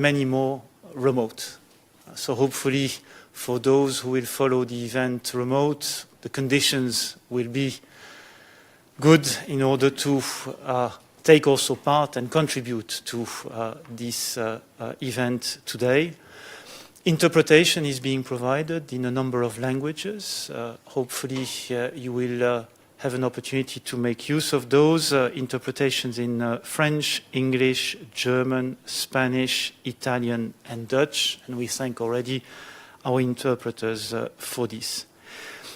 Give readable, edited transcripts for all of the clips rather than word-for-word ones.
many more remote. So hopefully for those who will follow the event remote, the conditions will be good in order to take also part and contribute to this event today. Interpretation is being provided in a number of languages. Hopefully you will have an opportunity to make use of those interpretations in French, English, German, Spanish, Italian and Dutch. And we thank already our interpreters for this.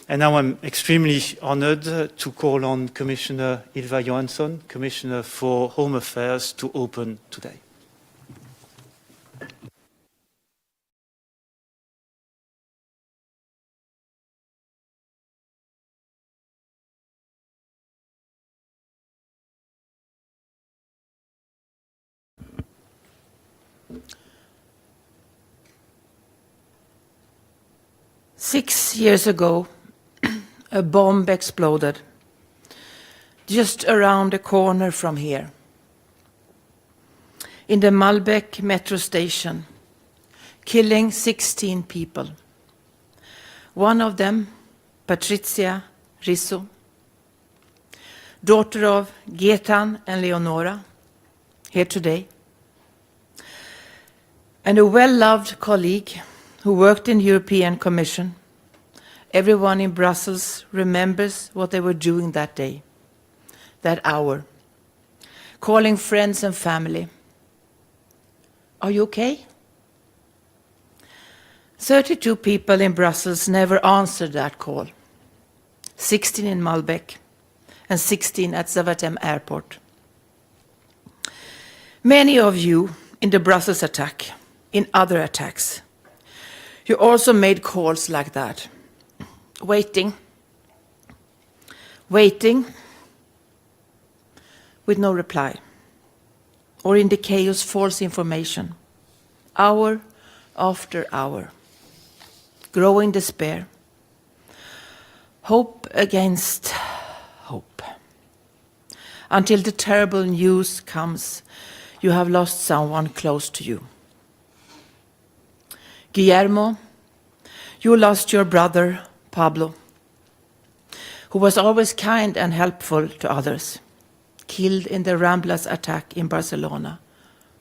And now I'm extremely honored to call on Commissioner Ylva Johansson, Commissioner for Home Affairs, to open today. Six years ago, a bomb exploded just around the corner from here, in the Malbec metro station, killing 16 people. One of them, Patricia Rizzo, daughter of Gaetan and Leonora, here today, and a well-loved colleague who worked in the European Commission. Everyone in Brussels remembers what they were doing that day, that hour, calling friends and family. Are you okay? 32 people in Brussels never answered that call. 16 in Malbec and 16 at Zaventem airport. Many of you in the Brussels attack, in other attacks, you also made calls like that. Waiting with no reply, or in the chaos, false information, hour after hour, growing despair, hope against hope, until the terrible news comes, you have lost someone close to you. Guillermo, you lost your brother, Pablo, who was always kind and helpful to others, killed in the Ramblas attack in Barcelona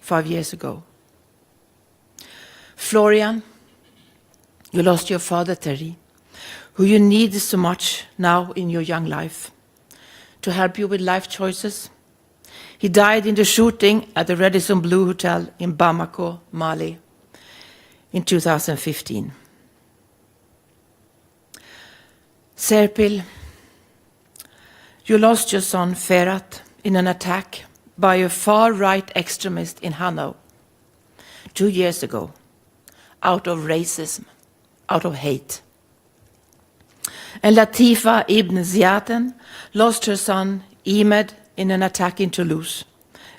5 years ago. Florian, you lost your father, Terry, who you need so much now in your young life, to help you with life choices. He died in the shooting at the Radisson Blu Hotel in Bamako, Mali, in 2015. Serpil, you lost your son Ferhat in an attack by a far-right extremist in Hanau 2 years ago, out of racism, out of hate. And Latifa Ibn Ziaden lost her son Ahmed in an attack in Toulouse,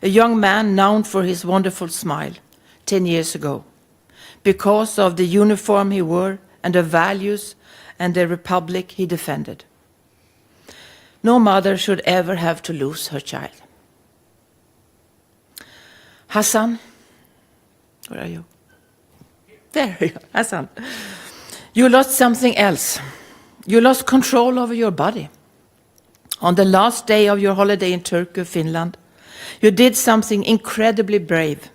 a young man known for his wonderful smile 10 years ago, because of the uniform he wore and the values and the republic he defended. No mother should ever have to lose her child. Hassan, where are you? There you are, Hassan. You lost something else. You lost control over your body. On the last day of your holiday in Turku, Finland, you did something incredibly brave.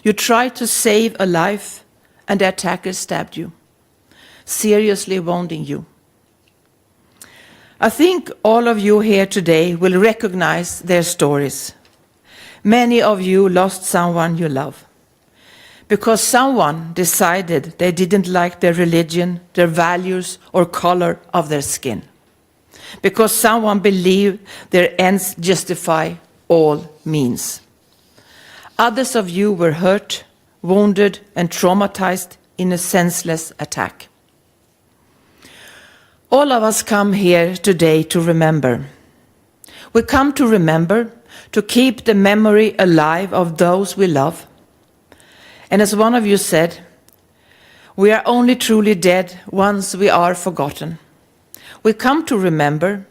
You tried to save a life, and the attacker stabbed you, seriously wounding you. I think all of you here today will recognize their stories. Many of you lost someone you love, because someone decided they didn't like their religion, their values, or color of their skin. Because someone believed their ends justify all means. Others of you were hurt, wounded, and traumatized in a senseless attack. All of us come here today to remember. We come to remember, to keep the memory alive of those we love. And as one of you said, we are only truly dead once we are forgotten. We come to remember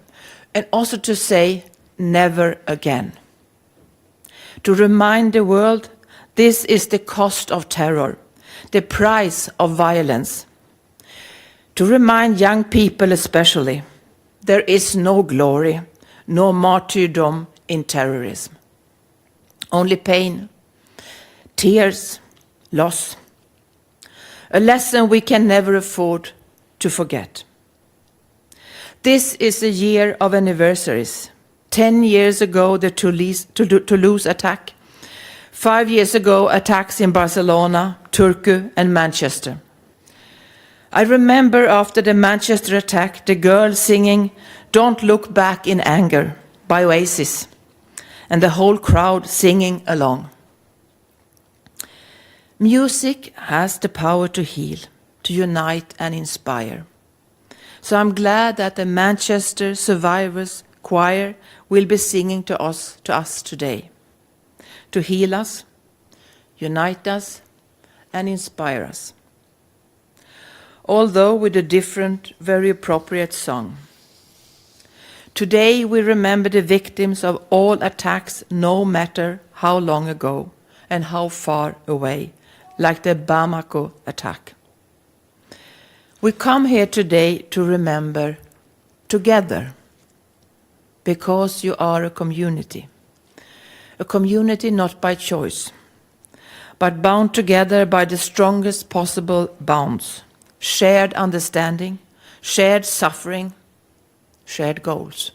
and also to say never again. To remind the world This is the cost of terror, the price of violence. To remind young people especially, there is no glory, no martyrdom in terrorism. Only pain, tears, loss. A lesson we can never afford to forget. This is a year of anniversaries. 10 years ago, the Toulouse attack. 5 years ago, attacks in Barcelona, Turku, and Manchester. I remember after the Manchester attack, the girl singing "Don't Look Back in Anger" by Oasis, and the whole crowd singing along. Music has the power to heal, to unite and inspire. So I'm glad that the Manchester Survivors Choir will be singing to us today, to heal us, unite us, and inspire us. Although with a different, very appropriate song. Today we remember the victims of all attacks, no matter how long ago and how far away, like the Bamako attack. We come here today to remember together, because you are a community not by choice, but bound together by the strongest possible bonds, shared understanding, shared suffering, shared goals.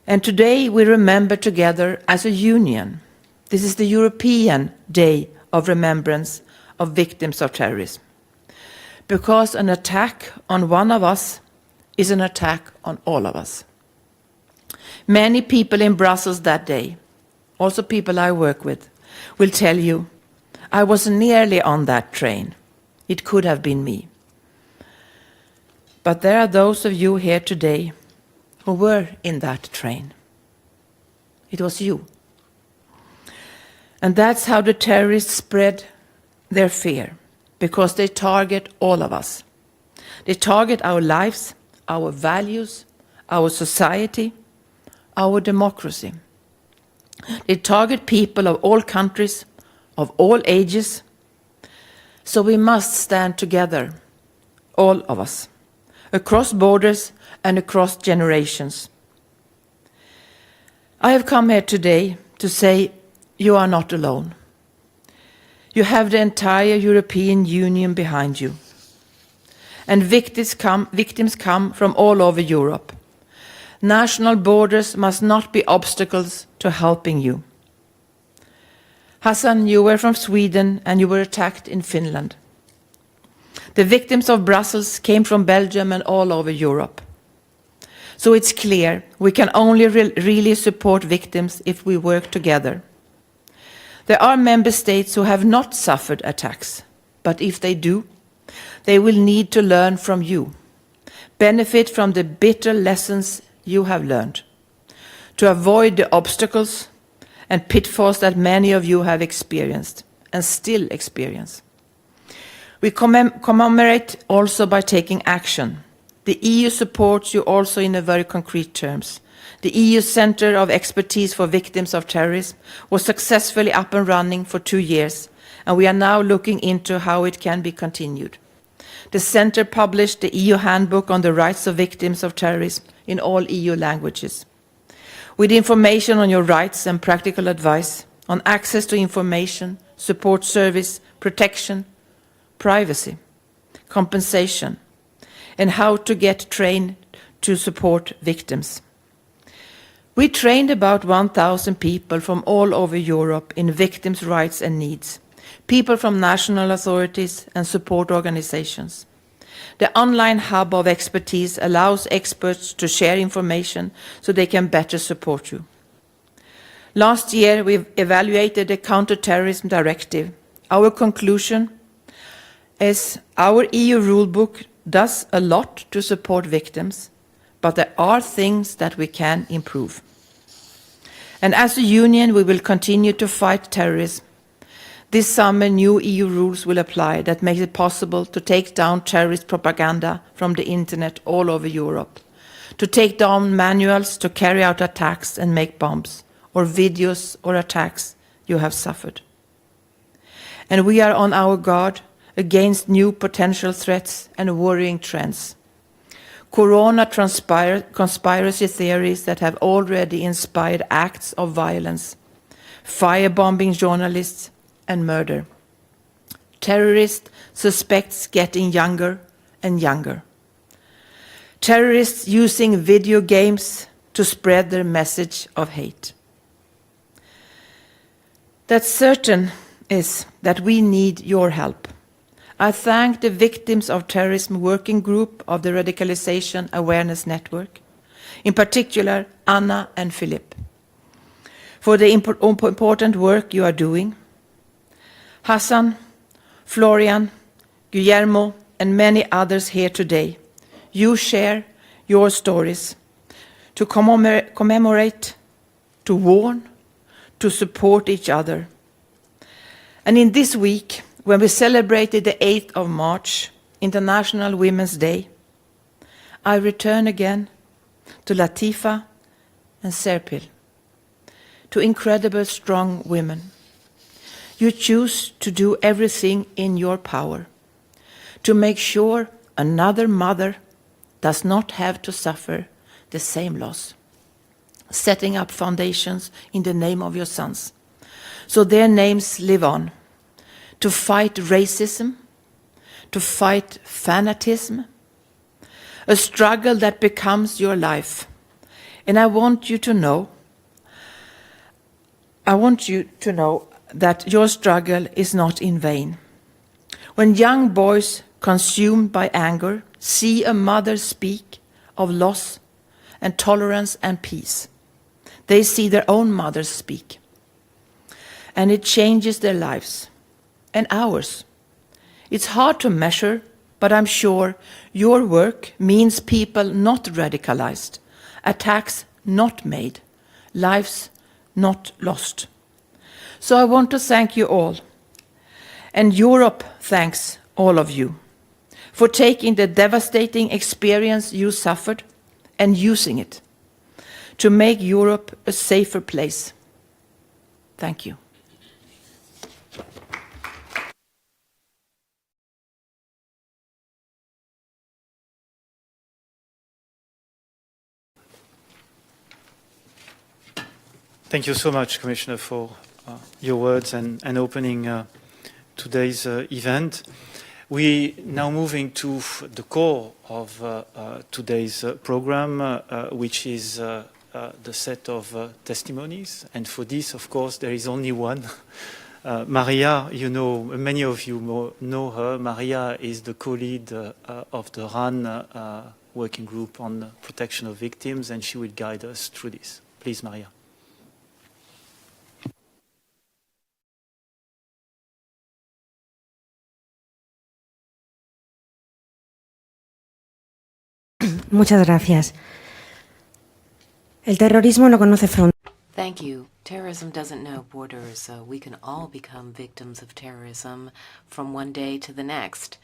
And today we remember together as a union. This is the European Day of Remembrance of Victims of Terrorism. Because an attack on one of us is an attack on all of us. Many people in Brussels that day, also people I work with, will tell you, I was nearly on that train. It could have been me. But there are those of you here today who were in that train. It was you. And that's how the terrorists spread their fear, because they target all of us. They target our lives, our values, our society, our democracy. They target people of all countries, of all ages. So we must stand together, all of us, across borders and across generations. I have come here today to say you are not alone. You have the entire European Union behind you. And victims come from all over Europe. National borders must not be obstacles to helping you. Hassan, you were from Sweden and you were attacked in Finland. The victims of Brussels came from Belgium and all over Europe. So it's clear we can only really support victims if we work together. There are member states who have not suffered attacks, but if they do, they will need to learn from you, benefit from the bitter lessons you have learned, to avoid the obstacles and pitfalls that many of you have experienced and still experience. We commemorate also by taking action. The EU supports you also in a very concrete terms. The EU Centre of Expertise for Victims of Terrorism was successfully up and running for 2 years, and we are now looking into how it can be continued. The Centre published the EU Handbook on the Rights of Victims of Terrorism in all EU languages, with information on your rights and practical advice on access to information, support service, protection, privacy, compensation, and how to get trained to support victims. We trained about 1,000 people from all over Europe in victims' rights and needs, people from national authorities and support organizations. The online hub of expertise allows experts to share information so they can better support you. Last year, we evaluated the Counter-Terrorism Directive. Our conclusion is our EU rulebook does a lot to support victims, but there are things that we can improve. And as a union, we will continue to fight terrorism. This summer, new EU rules will apply that make it possible to take down terrorist propaganda from the internet all over Europe, to take down manuals to carry out attacks and make bombs, or videos or attacks you have suffered. and we are on our guard against new potential threats and worrying trends. Corona conspiracy theories that have already inspired acts of violence, firebombing journalists, and murder. Terrorist suspects getting younger and younger. Terrorists using video games to spread their message of hate. That's certain is that we need your help. I thank the Victims of Terrorism Working Group of the Radicalization Awareness Network, in particular Anna and Philip, for the important work you are doing. Hassan, Florian, Guillermo, and many others here today, you share your stories to commemorate, to warn, to support each other. And in this week, when we celebrated the 8th of March, International Women's Day, I return again to Latifa and Serpil, to incredible strong women. You choose to do everything in your power to make sure another mother does not have to suffer the same loss, setting up foundations in the name of your sons, so their names live on, to fight racism, to fight fanatism, a struggle that becomes your life. And I want you to know that your struggle is not in vain. When young boys consumed by anger see a mother speak of loss and tolerance and peace, they see their own mothers speak. And it changes their lives and ours. It's hard to measure, but I'm sure your work means people not radicalized, attacks not made, lives not lost. So I want to thank you all. And Europe thanks all of you for taking the devastating experience you suffered and using it to make Europe a safer place. Thank you. Thank you so much, Commissioner, for your words and opening today's event. We now moving to the core of today's program, which is the set of testimonies. And for this, of course, there is only one. Maria, you know, many of you know her. Maria is the co-lead of the RAN working group on the protection of victims, and she will guide us through this. Please, Maria. Muchas gracias. El terrorismo no conoce fronteras. Thank you. Terrorism doesn't know borders. We can all become victims of terrorism from one day to the next.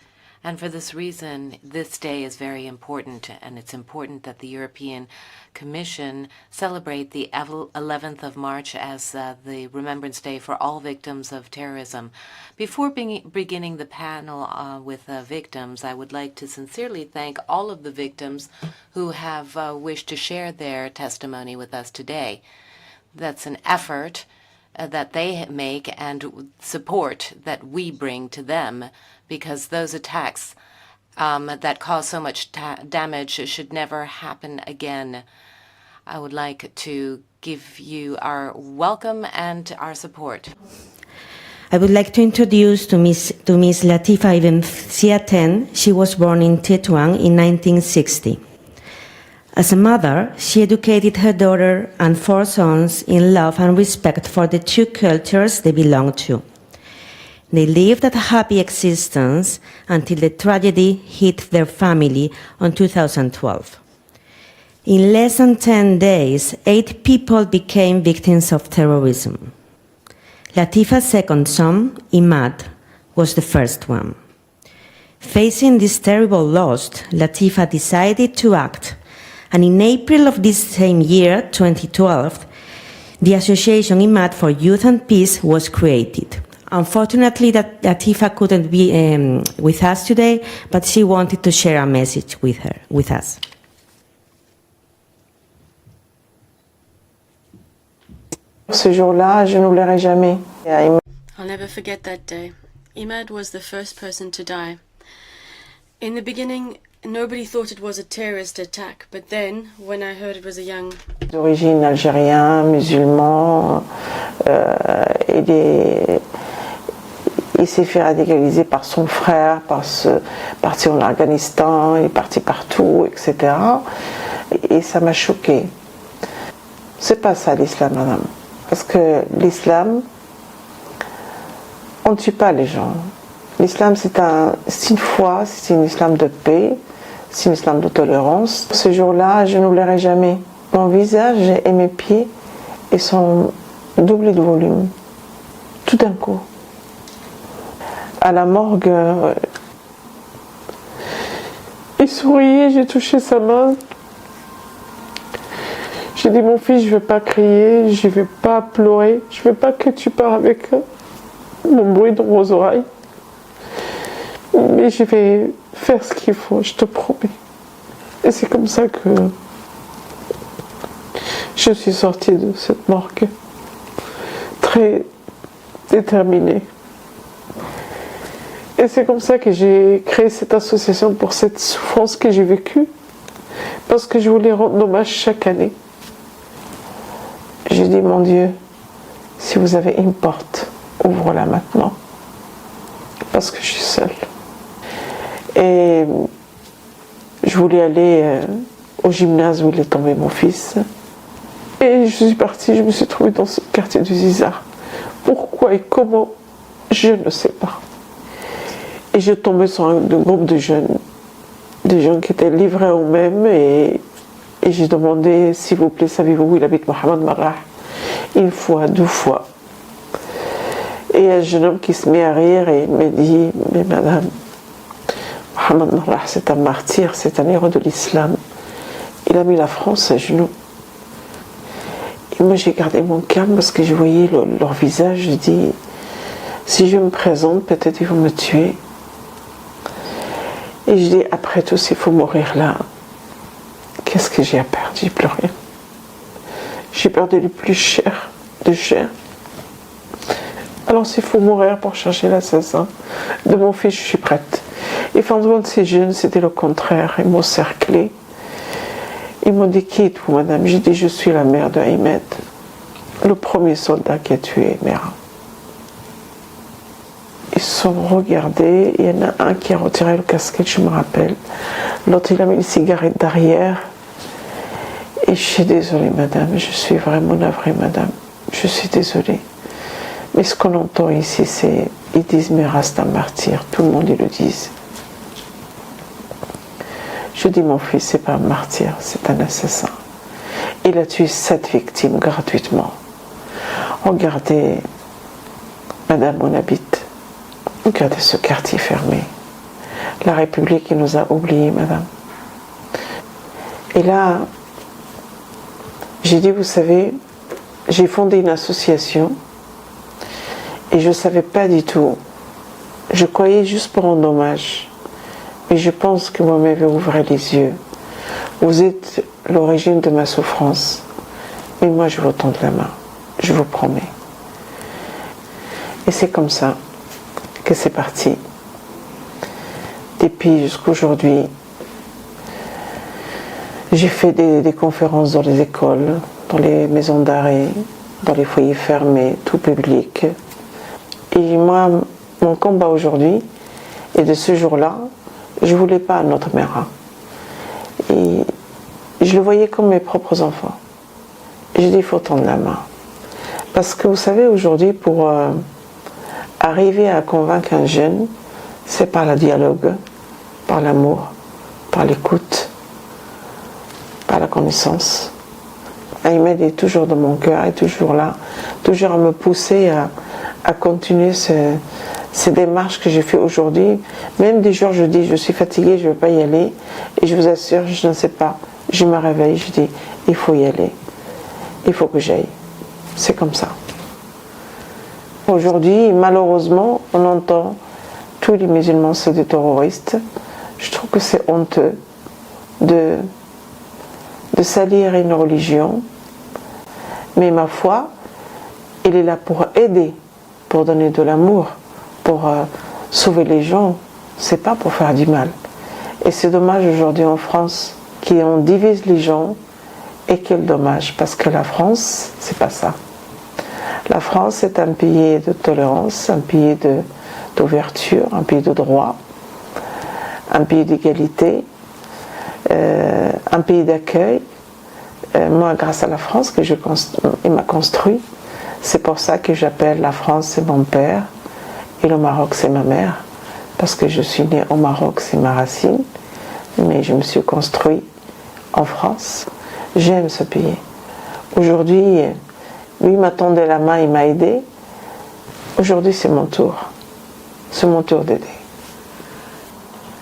And for this reason, this day is very important, and it's important that the European Commission celebrate the 11th of March as the Remembrance Day for all victims of terrorism. Before beginning the panel with victims, I would like to sincerely thank all of the victims who have wished to share their testimony with us today. That's an effort that they make and support that we bring to them, because those attacks that cause so much damage should never happen again. I would like to give you our welcome and our support. I would like to introduce to Miss Latifa Ibn Ziaten. She was born in Tetuan in 1960. As a mother, she educated her daughter and 4 sons in love and respect for the 2 cultures they belong to. They lived a happy existence until the tragedy hit their family in 2012. In less than 10 days, 8 people became victims of terrorism. Latifa's second son, Imad, was the first one. Facing this terrible loss, Latifa decided to act, and in April of this same year, 2012, the Association Imad for Youth and Peace was created. Unfortunately, that Latifa couldn't be with us today, but she wanted to share a message with us. Ce jour-là, je n'oublierai jamais. I'll never forget that day. Imad was the first person to die. In the beginning, nobody thought it was a terrorist attack, but then, when I heard it was a young... D'origine algérien, musulman, il s'est fait radicaliser par son frère, parti en Afghanistan, il est parti partout, etc. Et ça m'a choquée. C'est pas ça l'islam, madame. Parce que l'islam, on ne tue pas les gens. L'islam, c'est une foi, c'est un islam de paix, c'est un islam de tolérance. Ce jour-là, je n'oublierai jamais. Mon visage et mes pieds, ils sont doublés de volume. Tout d'un coup. À la morgue, il souriait, j'ai touché sa main. J'ai dit, mon fils, je ne vais pas crier, je ne vais pas pleurer, je ne veux pas que tu pars avec mon bruit dans vos oreilles. Mais je vais faire ce qu'il faut, je te promets. Et c'est comme ça que je suis sortie de cette morgue, très déterminée. Et c'est comme ça que j'ai créé cette association pour cette souffrance que j'ai vécue, parce que je voulais rendre hommage chaque année. J'ai dit, mon Dieu, si vous avez une porte, ouvre-la maintenant, parce que je suis seule. Et je voulais aller au gymnase où il est tombé mon fils. Et je suis partie, je me suis trouvée dans ce quartier du Zizar. Pourquoi et comment, je ne sais pas. Et je tombais sur un groupe de jeunes, des gens qui étaient livrés à eux-mêmes, et j'ai demandé, s'il vous plaît, savez-vous où il habite Mohamed Marrah? Une fois, 2 fois. Et un jeune homme qui se met à rire et il me dit, mais madame, Mohamed Marrah, c'est un martyr, c'est un héros de l'islam. Il a mis la France à genoux. Et moi, j'ai gardé mon calme parce que je voyais leur visage. Je dis, si je me présente, peut-être ils vont me tuer. Et je dis, après tout, s'il faut mourir là, qu'est-ce que j'ai à perdre? J'ai plus rien. J'ai perdu le plus cher de cher. Alors s'il faut mourir pour chercher l'assassin de mon fils, je suis prête. Et pendant de ces jeunes, c'était le contraire. Ils m'ont cerclé. Ils m'ont dit, qui êtes-vous, madame? J'ai dit, je suis la mère de Ahmed, le premier soldat qui a tué Mera. Ils se sont regardés. Il y en a un qui a retiré le casquette, je me rappelle. L'autre, il a mis les cigarettes derrière. Et je suis désolée, madame. Je suis vraiment navrée, madame. Je suis désolée. Mais ce qu'on entend ici, c'est... Ils disent, Mera, c'est un martyr. Tout le monde, ils le disent. Je dis, mon fils, c'est pas un martyr, c'est un assassin. Il a tué 7 victimes gratuitement. Regardez, madame, on habite. Regardez ce quartier fermé. La République, qui nous a oubliés, madame. Et là, j'ai dit, vous savez, j'ai fondé une association et je ne savais pas du tout. Je croyais juste pour rendre hommage. Mais je pense que vous m'avez ouvert les yeux. Vous êtes l'origine de ma souffrance. Mais moi, je vous tends la main. Je vous promets. Et c'est comme ça que c'est parti. Depuis jusqu'à aujourd'hui, j'ai fait des conférences dans les écoles, dans les maisons d'arrêt, dans les foyers fermés, tout public. Et moi, mon combat aujourd'hui, et de ce jour-là, je ne voulais pas un autre Mera. Et je le voyais comme mes propres enfants. Et j'ai dit, il faut tendre la main. Parce que vous savez, aujourd'hui, pour arriver à convaincre un jeune, c'est par le dialogue, par l'amour, par l'écoute, par la connaissance. Ahmed est toujours dans mon cœur, est toujours là, toujours à me pousser à continuer ces démarches que j'ai fait aujourd'hui. Même des jours, je dis, je suis fatiguée, je ne vais pas y aller. Et je vous assure, je ne sais pas. Je me réveille, je dis, il faut y aller. Il faut que j'aille. C'est comme ça. Aujourd'hui, malheureusement, on entend tous les musulmans sont des terroristes. Je trouve que c'est honteux de salir une religion. Mais ma foi, il est là pour aider, pour donner de l'amour, pour sauver les gens. C'est pas pour faire du mal. Et c'est dommage aujourd'hui en France qu'on divise les gens. Et quel dommage, parce que la France, c'est pas ça. La France est un pays de tolérance, un pays d'ouverture, un pays de droit, un pays d'égalité, un pays d'accueil. Moi, grâce à la France que il m'a construit, c'est pour ça que j'appelle la France c'est mon père et le Maroc c'est ma mère, parce que je suis née au Maroc, c'est ma racine, mais je me suis construit en France. J'aime ce pays. Aujourd'hui, lui m'a tendu la main, il m'a aidé. Aujourd'hui, c'est mon tour. C'est mon tour d'aider.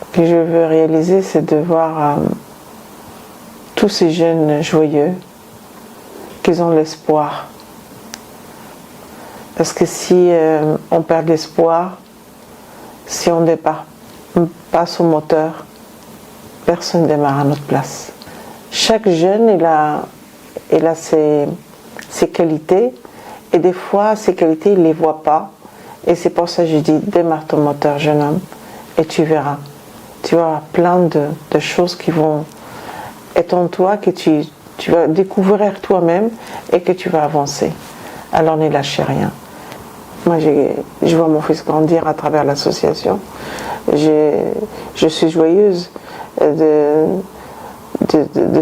Ce que je veux réaliser, c'est de voir tous ces jeunes joyeux, qu'ils ont l'espoir. Parce que si on perd l'espoir, si on ne démarre pas son moteur, personne ne démarre à notre place. Chaque jeune, il a ses qualités, et des fois, ces qualités, il ne les voit pas. Et c'est pour ça que je dis, démarre ton moteur, jeune homme, et tu verras. Tu vas avoir plein de choses qui vont être en toi, que tu vas découvrir toi-même, et que tu vas avancer. Alors ne lâchez rien. Moi, je vois mon fils grandir à travers l'association. Je suis joyeuse de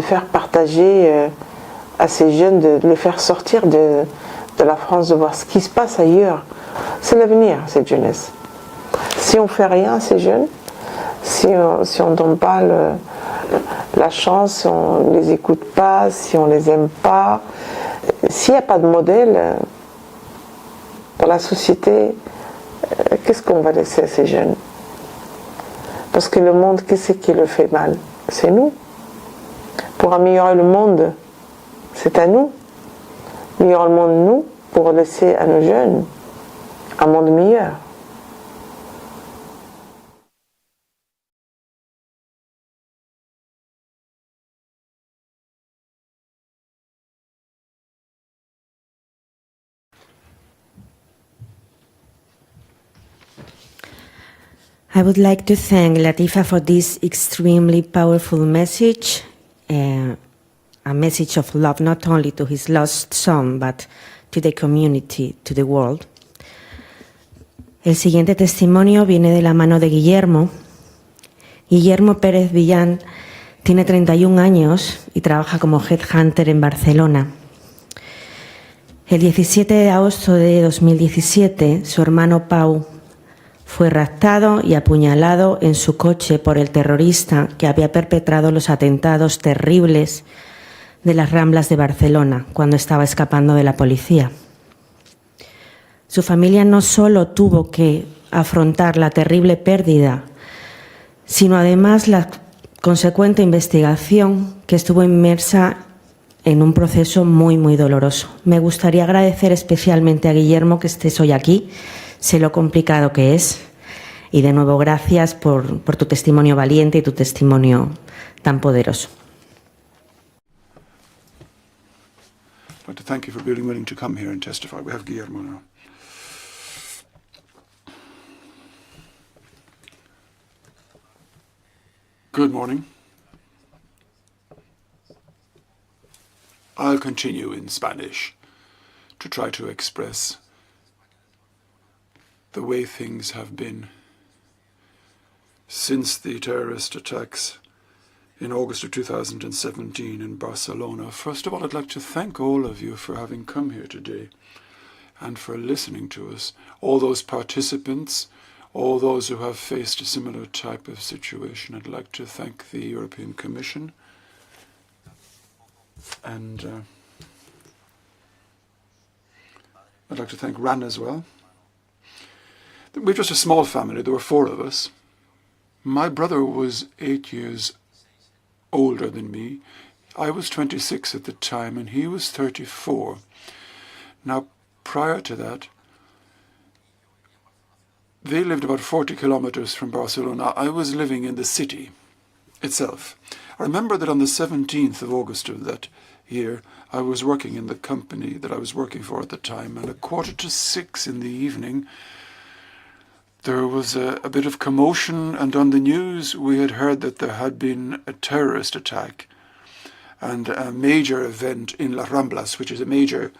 faire partager à ces jeunes, de les faire sortir de la France, de voir ce qui se passe ailleurs. C'est l'avenir, cette jeunesse. Si on ne fait rien à ces jeunes, si on ne donne pas la chance, si on ne les écoute pas, si on ne les aime pas, s'il n'y a pas de modèle dans la société, qu'est-ce qu'on va laisser à ces jeunes? Parce que le monde, qu'est-ce qui le fait mal? C'est nous. Pour améliorer le monde, c'est à nous. Améliorer le monde, nous, pour laisser à nos jeunes un monde meilleur. I would like to thank Latifa for this extremely powerful message, a message of love not only to his lost son, but to the community, to the world. El siguiente testimonio viene de la mano de Guillermo. Guillermo Pérez Villán tiene 31 años y trabaja como headhunter en Barcelona. El 17 de agosto de 2017, su hermano Pau fue raptado y apuñalado en su coche por el terrorista que había perpetrado los atentados terribles de las Ramblas de Barcelona cuando estaba escapando de la policía. Su familia no solo tuvo que afrontar la terrible pérdida, sino además la consecuente investigación que estuvo inmersa en un proceso muy, muy doloroso. Me gustaría agradecer especialmente a Guillermo que estés hoy aquí. Sé lo complicado que es y de nuevo gracias por tu testimonio valiente y tu testimonio tan poderoso. I'd like to thank you for being willing to come here and testify. We have Guillermo now. Good morning. I'll continue in Spanish to try to express the way things have been since the terrorist attacks in August of 2017 in Barcelona. First of all, I'd like to thank all of you for having come here today and for listening to us. All those participants, all those who have faced a similar type of situation. I'd like to thank the European Commission and I'd like to thank RAN as well. We're just a small family. There were 4 of us. My brother was 8 years older than me. I was 26 at the time and he was 34. Now, prior to that, they lived about 40 kilometers from Barcelona. I was living in the city itself. I remember that on the 17th of August of that year, I was working in the company that I was working for at the time, and at 5:45 in the evening, there was a bit of commotion, and on the news we had heard that there had been a terrorist attack and a major event in Las Ramblas, which is a major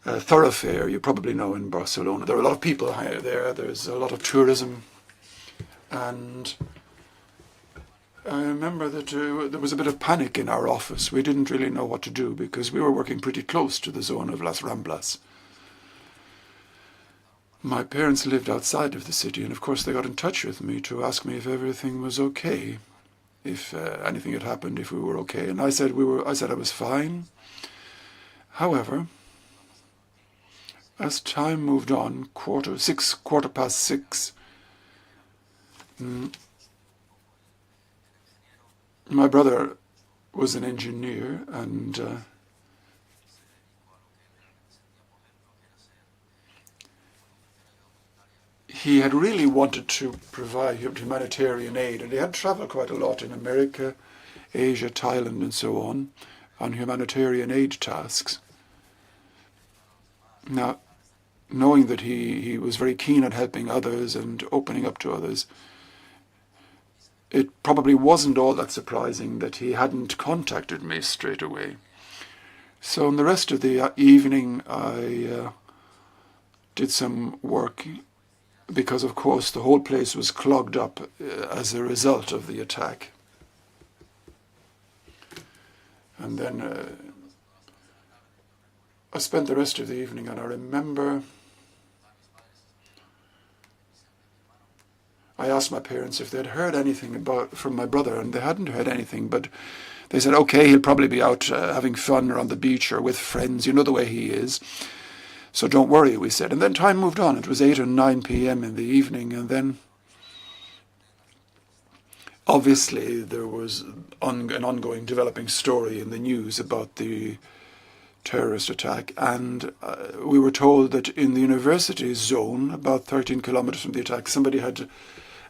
thoroughfare you probably know in Barcelona. There are a lot of people there, there's a lot of tourism, and I remember that there was a bit of panic in our office. We didn't really know what to do because we were working pretty close to the zone of Las Ramblas. My parents lived outside of the city, and of course they got in touch with me to ask me if everything was okay, if anything had happened, if we were okay. And I said I was fine. However, as time moved on, 6:15, my brother was an engineer, and he had really wanted to provide humanitarian aid, and he had travelled quite a lot in America, Asia, Thailand, and so on humanitarian aid tasks. Now, knowing that he was very keen on helping others and opening up to others, it probably wasn't all that surprising that he hadn't contacted me straight away. So in the rest of the evening, I did some work, because of course the whole place was clogged up as a result of the attack. And then I spent the rest of the evening, and I remember I asked my parents if they'd heard anything from my brother, and they hadn't heard anything, but they said, okay, he'll probably be out having fun or on the beach or with friends, you know the way he is. So don't worry, we said. And then time moved on. It was 8 or 9 p.m. in the evening, and then obviously there was an ongoing developing story in the news about the terrorist attack, and we were told that in the university zone, about 13 kilometers from the attack, somebody had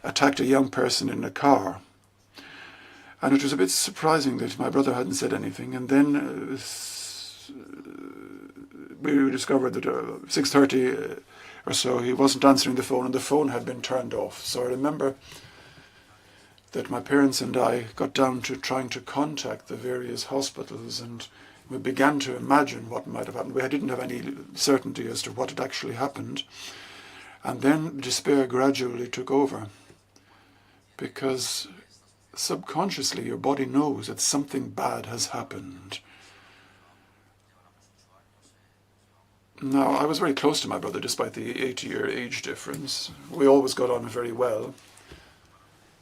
attacked a young person in a car. And it was a bit surprising that my brother hadn't said anything. And then we discovered that 6:30 or so he wasn't answering the phone, and the phone had been turned off. So I remember that my parents and I got down to trying to contact the various hospitals, and we began to imagine what might have happened. We didn't have any certainty as to what had actually happened. And then despair gradually took over, because subconsciously your body knows that something bad has happened. Now, I was very close to my brother despite the 8-year age difference. We always got on very well.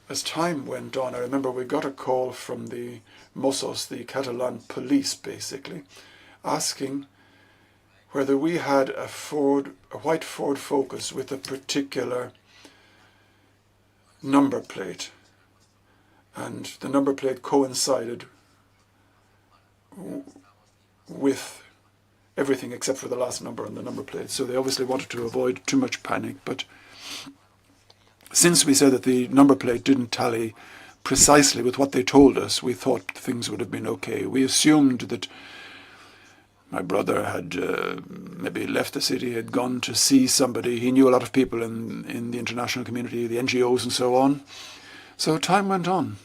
As time went on, I remember we got a call from the Mossos, the Catalan police, basically, asking whether we had a white Ford Focus with a particular number plate. And the number plate coincided with everything except for the last number on the number plate. So they obviously wanted to avoid too much panic, but since we said that the number plate didn't tally precisely with what they told us, we thought things would have been okay. We assumed that my brother had maybe left the city, had gone to see somebody. He knew a lot of people in the international community, the NGOs and so on. So time went on.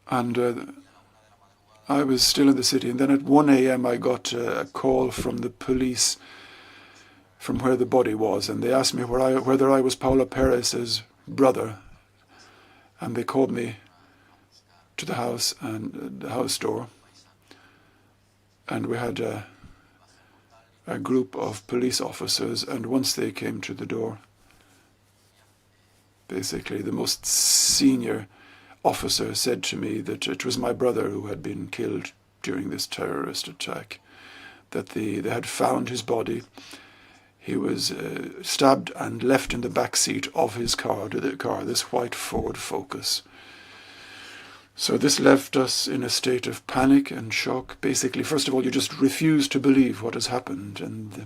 And I was still in the city. And then at 1 a.m. I got a call from the police from where the body was, and they asked me whether I was Paula Perez's brother, and they called me to the house and the house door, and we had a group of police officers, and once they came to the door, basically the most senior officer said to me that it was my brother who had been killed during this terrorist attack, that they had found his body. He was stabbed and left in the back seat of his car, this white Ford Focus. So this left us in a state of panic and shock. Basically, first of all, you just refuse to believe what has happened, and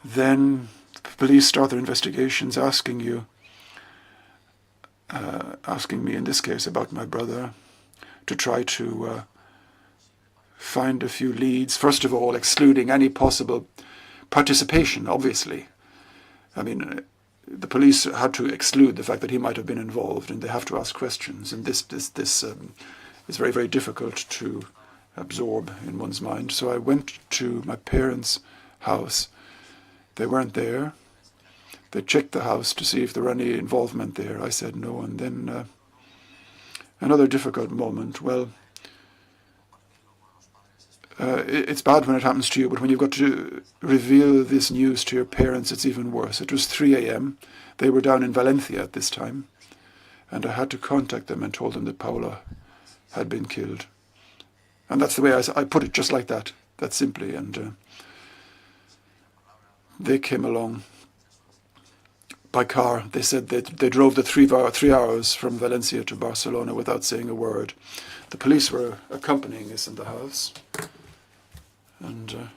Then the police start their investigations, asking me in this case about my brother, to try to find a few leads. First of all, excluding any possible participation, obviously. I mean, the police had to exclude the fact that he might have been involved, and they have to ask questions. And this is very, very difficult to absorb in one's mind. So I went to my parents' house. They weren't there. They checked the house to see if there were any involvement there. I said no. And then another difficult moment. Well, it's bad when it happens to you, but when you've got to reveal this news to your parents, it's even worse. It was 3 a.m. They were down in Valencia at this time, and I had to contact them and told them that Paula had been killed. And that's the way I put it, just like that simply. And they came along by car. They said they drove the 3 hours from Valencia to Barcelona without saying a word. The police were accompanying us in the house. And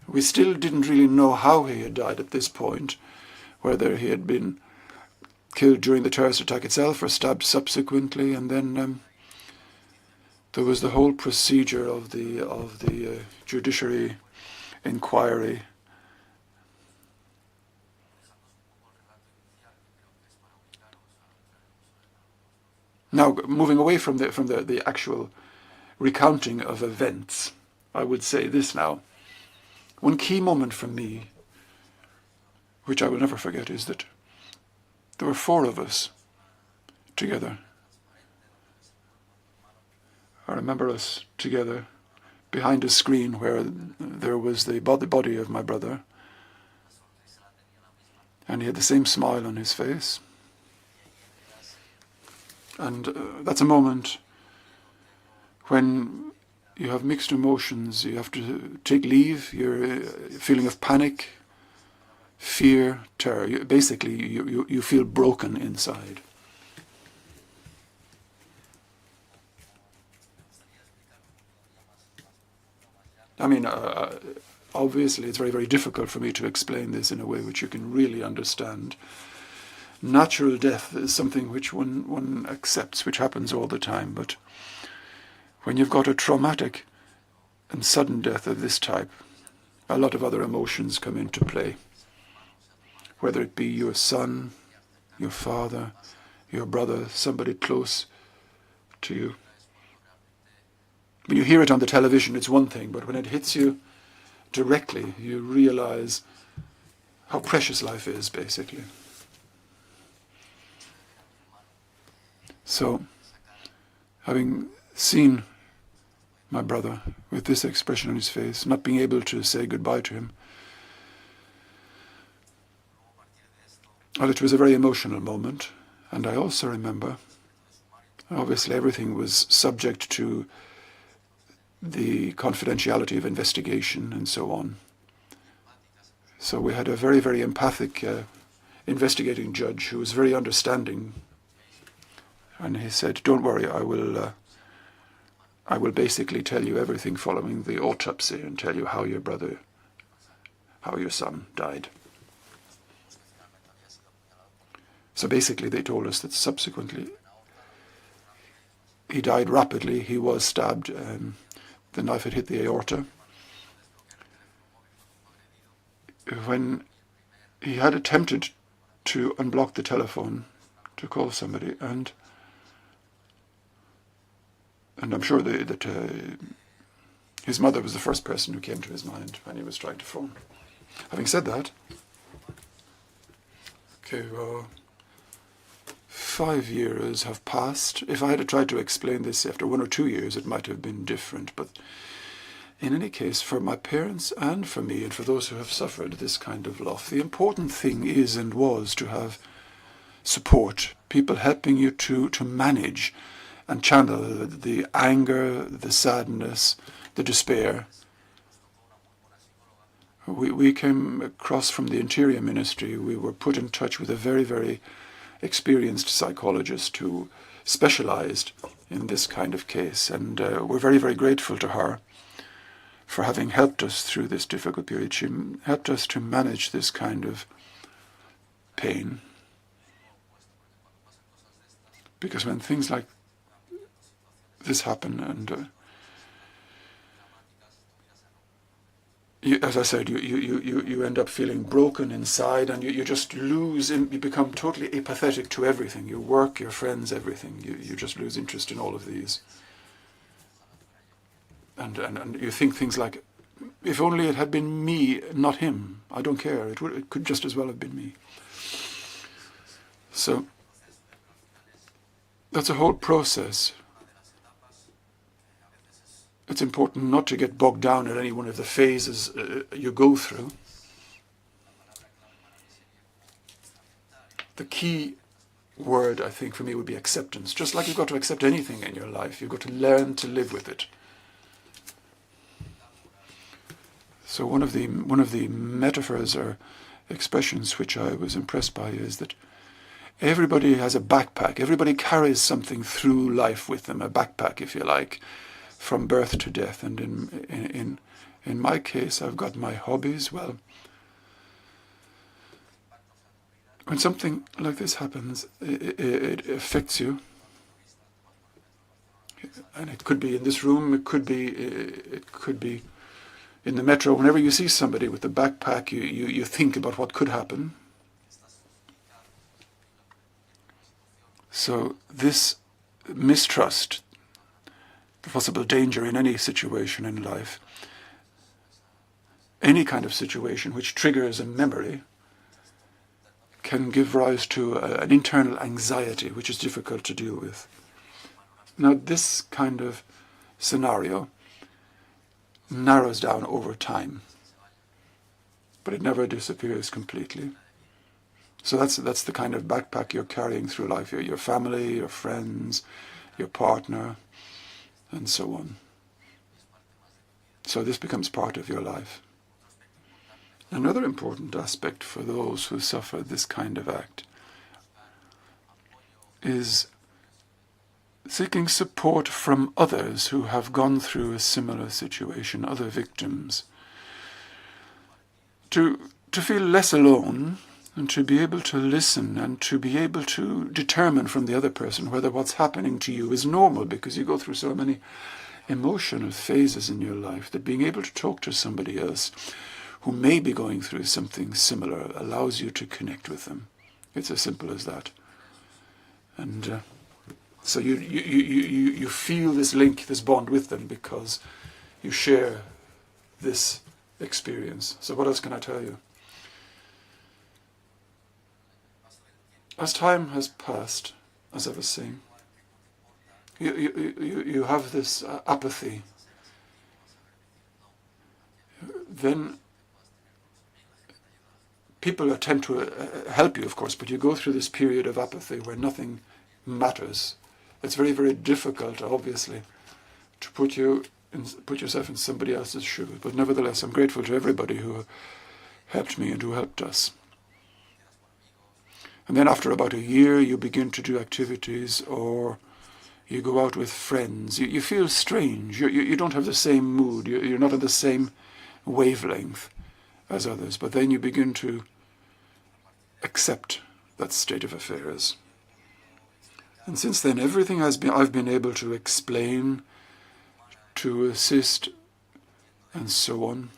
we still didn't really know how he had died at this point, whether he had been killed during the terrorist attack itself or stabbed subsequently. And then there was the whole procedure of the judiciary inquiry. Now, moving away from the actual recounting of events, I would say this now. One key moment for me, which I will never forget, is that there were 4 of us together. I remember us together behind a screen where there was the body of my brother, and he had the same smile on his face. And that's a moment when you have mixed emotions. You have to take leave. You're feeling of panic, fear, terror. You feel broken inside. I mean, obviously it's very, very difficult for me to explain this in a way which you can really understand. Natural death is something which one accepts, which happens all the time, but when you've got a traumatic and sudden death of this type, a lot of other emotions come into play. Whether it be your son, your father, your brother, somebody close to you. When you hear it on the television, it's one thing, but when it hits you directly, you realize how precious life is, basically. So, having seen my brother with this expression on his face, not being able to say goodbye to him, well, it was a very emotional moment. And I also remember, obviously everything was subject to the confidentiality of investigation and so on. So we had a very, very empathic investigating judge who was very understanding. And he said, "Don't worry, I will basically tell you everything following the autopsy and tell you how your son died." So basically they told us that subsequently he died rapidly. He was stabbed. The knife had hit the aorta. When he had attempted to unblock the telephone to call somebody, and I'm sure that his mother was the first person who came to his mind when he was trying to phone. Having said that, 5 years have passed. If I had tried to explain this after 1 or 2 years, it might have been different. But in any case, for my parents and for me and for those who have suffered this kind of loss, the important thing is and was to have support, people helping you to manage and channel the anger, the sadness, the despair. We came across from the Interior Ministry. We were put in touch with a very, very experienced psychologist who specialized in this kind of case. And we're very, very grateful to her for having helped us through this difficult period. She helped us to manage this kind of pain. Because when things like this happen, and as I said, you end up feeling broken inside, and you just lose, you become totally apathetic to everything. Your work, your friends, everything. You just lose interest in all of these. And you think things like, if only it had been me, not him. I don't care. It could just as well have been me. So that's a whole process. It's important not to get bogged down at any one of the phases you go through. The key word, I think, for me would be acceptance. Just like you've got to accept anything in your life, you've got to learn to live with it. So one of the metaphors or expressions which I was impressed by is that everybody has a backpack. Everybody carries something through life with them, a backpack, if you like, from birth to death. And in my case, I've got my hobbies. Well, when something like this happens, it affects you. And it could be in this room, it could be in the metro. Whenever you see somebody with a backpack, you think about what could happen. So this mistrust, the possible danger in any situation in life, any kind of situation which triggers a memory, can give rise to an internal anxiety which is difficult to deal with. Now this kind of scenario narrows down over time, but it never disappears completely. So that's the kind of backpack you're carrying through life, your family, your friends, your partner, and so on. So this becomes part of your life. Another important aspect for those who suffer this kind of act is seeking support from others who have gone through a similar situation, other victims, to feel less alone, and to be able to listen and to be able to determine from the other person whether what's happening to you is normal, because you go through so many emotional phases in your life that being able to talk to somebody else who may be going through something similar allows you to connect with them. It's as simple as that. And so you feel this link, this bond with them, because you share this experience. So what else can I tell you? As time has passed, as I was saying, you have this apathy. Then people tend to help you, of course, but you go through this period of apathy where nothing matters. It's very, very difficult, obviously, to put yourself in somebody else's shoes. But nevertheless, I'm grateful to everybody who helped me and who helped us. And then after about a year, you begin to do activities, or you go out with friends. You feel strange. You don't have the same mood. You're not on the same wavelength as others. But then you begin to accept that state of affairs. And since then, everything I've been able to explain, to assist, and so on.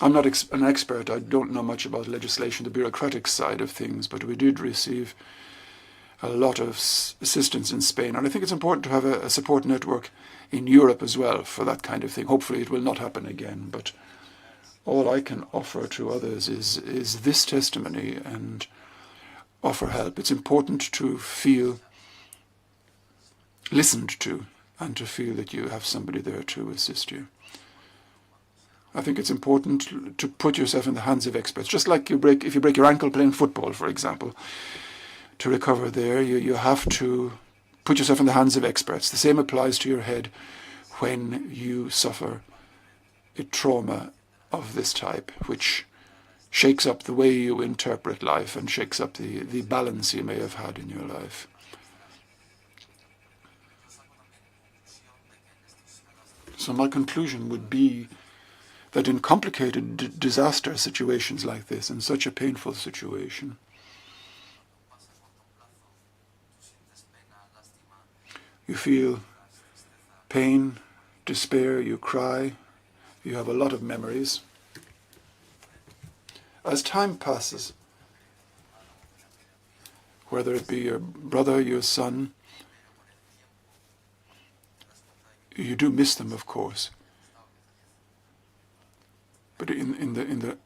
I'm not an expert. I don't know much about legislation, the bureaucratic side of things, but we did receive a lot of assistance in Spain. And I think it's important to have a support network in Europe as well for that kind of thing. Hopefully it will not happen again, but all I can offer to others is this testimony and offer help. It's important to feel listened to and to feel that you have somebody there to assist you. I think it's important to put yourself in the hands of experts. Just like if you break your ankle playing football, for example, to recover there, you have to put yourself in the hands of experts. The same applies to your head when you suffer a trauma of this type, which shakes up the way you interpret life and shakes up the balance you may have had in your life. So my conclusion would be that in complicated disaster situations like this, in such a painful situation, you feel pain, despair, you cry, you have a lot of memories. As time passes, whether it be your brother, your son, you do miss them, of course. But in the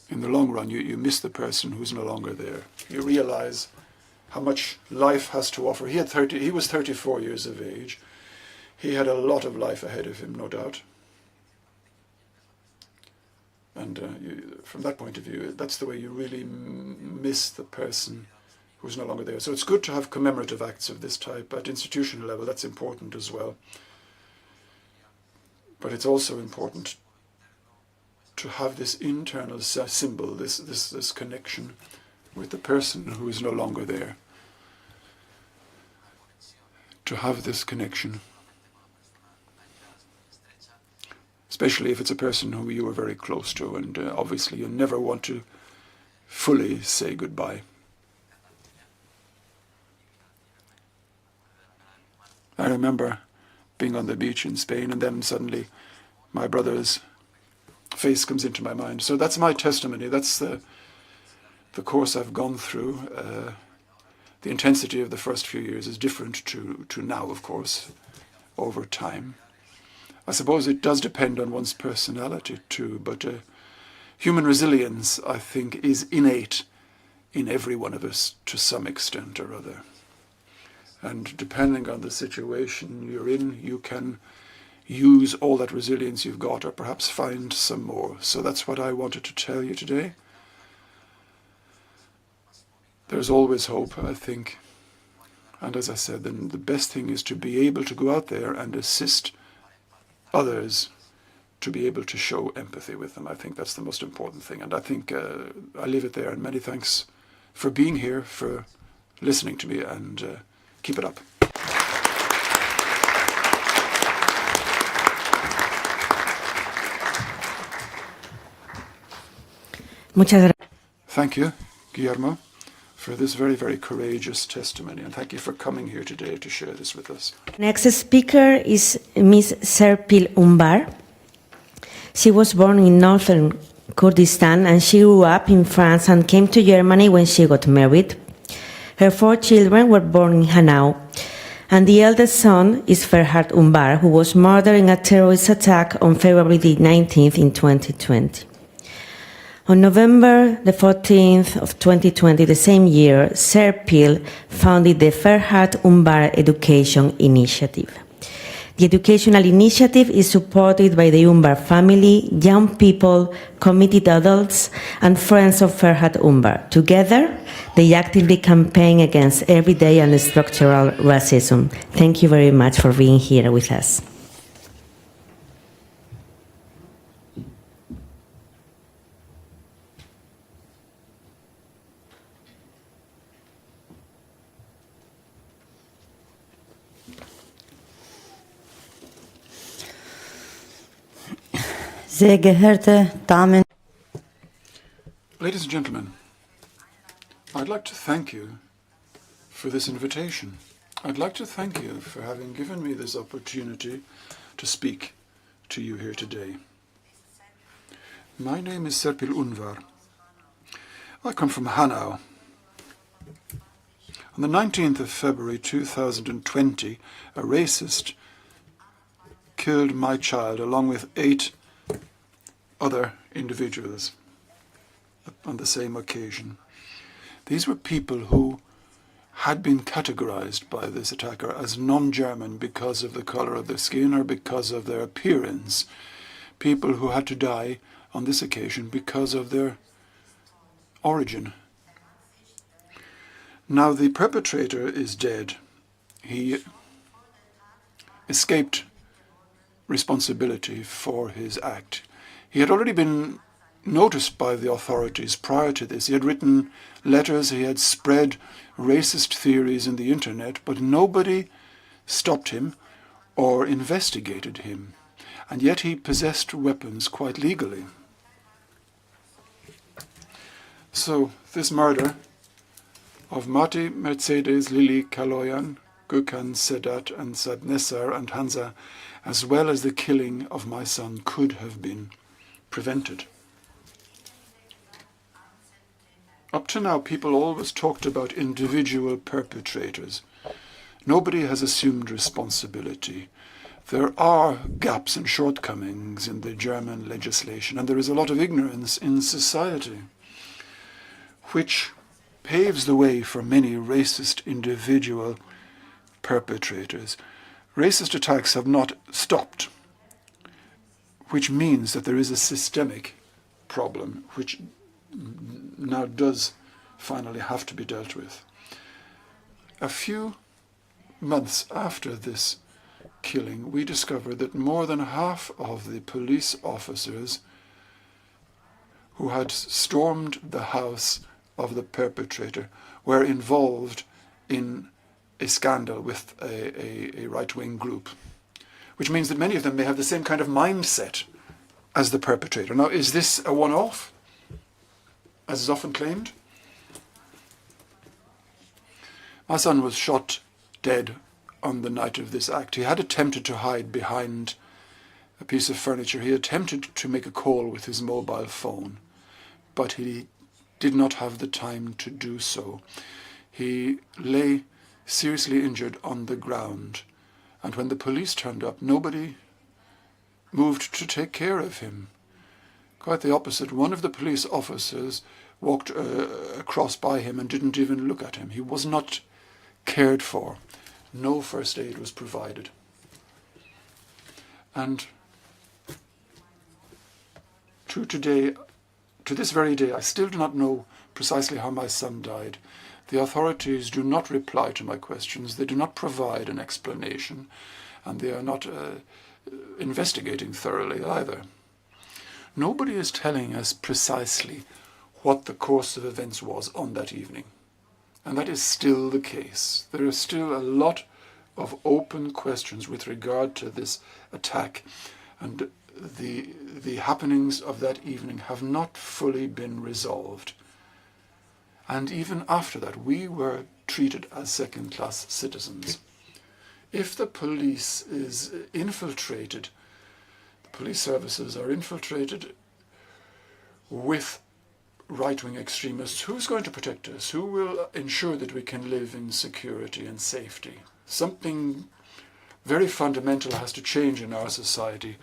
long run, you miss the person who's no longer there. You realize how much life has to offer. He was 34 years of age. He had a lot of life ahead of him, no doubt. And from that point of view, that's the way you really miss the person who's no longer there. So it's good to have commemorative acts of this type at institutional level. That's important as well. But it's also important to have this internal symbol, this connection with the person who is no longer there. To have this connection. Especially if it's a person who you are very close to, and obviously you never want to fully say goodbye. I remember being on the beach in Spain, and then suddenly my brother's face comes into my mind. So that's my testimony. That's the course I've gone through. The intensity of the first few years is different to now, of course, over time. I suppose it does depend on one's personality too, but human resilience, I think, is innate in every one of us to some extent or other. And depending on the situation you're in, you can use all that resilience you've got or perhaps find some more. So that's what I wanted to tell you today. There's always hope, I think. And as I said, then the best thing is to be able to go out there and assist others to be able to show empathy with them. I think that's the most important thing. And I think I leave it there. And many thanks for being here, for listening to me, and keep it up. Muchas gracias. Thank you, Guillermo, for this very, very courageous testimony. And thank you for coming here today to share this with us. Next speaker is Miss Serpil Umbar. She was born in northern Kurdistan and she grew up in France and came to Germany when she got married. Her 4 children were born in Hanau. And the eldest son is Ferhat Umbar, who was murdered in a terrorist attack on February the 19th in 2020. On November the 14th of 2020, the same year, Serpil founded the Ferhat Umbar Education Initiative. The educational initiative is supported by the Umbar family, young people, committed adults, and friends of Ferhat Umbar. Together, they actively campaign against everyday and structural racism. Thank you very much for being here with us. Sehr geehrte Damen. Ladies and gentlemen, I'd like to thank you for this invitation. I'd like to thank you for having given me this opportunity to speak to you here today. My name is Serpil Umbar. I come from Hanau. On the 19th of February 2020, a racist killed my child along with 8 other individuals on the same occasion. These were people who had been categorized by this attacker as non-German because of the color of their skin or because of their appearance. People who had to die on this occasion because of their origin. Now the perpetrator is dead. He escaped responsibility for his act. He had already been noticed by the authorities prior to this. He had written letters, he had spread racist theories in the internet, but nobody stopped him or investigated him, and yet he possessed weapons quite legally. So this murder of Mati, Mercedes, Lili, Kaloyan, Gökhan, Sedat and Sadnessar and Hansa, as well as the killing of my son, could have been prevented. Up to now, people always talked about individual perpetrators. Nobody has assumed responsibility. There are gaps and shortcomings in the German legislation, and there is a lot of ignorance in society, which paves the way for many racist individual perpetrators. Racist attacks have not stopped, which means that there is a systemic problem which now does finally have to be dealt with. A few months after this killing, we discovered that more than half of the police officers who had stormed the house of the perpetrator were involved in a scandal with a right-wing group, which means that many of them may have the same kind of mindset as the perpetrator. Now, is this a one-off, as is often claimed? My son was shot dead on the night of this act. He had attempted to hide behind a piece of furniture. He attempted to make a call with his mobile phone, but he did not have the time to do so. He lay seriously injured on the ground, and when the police turned up, nobody moved to take care of him. Quite the opposite. One of the police officers walked across by him and didn't even look at him. He was not cared for. No first aid was provided. And to this very day, I still do not know precisely how my son died. The authorities do not reply to my questions. They do not provide an explanation, and they are not investigating thoroughly either. Nobody is telling us precisely what the course of events was on that evening. And that is still the case. There are still a lot of open questions with regard to this attack, and the happenings of that evening have not fully been resolved. And even after that, we were treated as second-class citizens. If the police is infiltrated, the police services are infiltrated with right-wing extremists, who's going to protect us? Who will ensure that we can live in security and safety? Something very fundamental has to change in our society.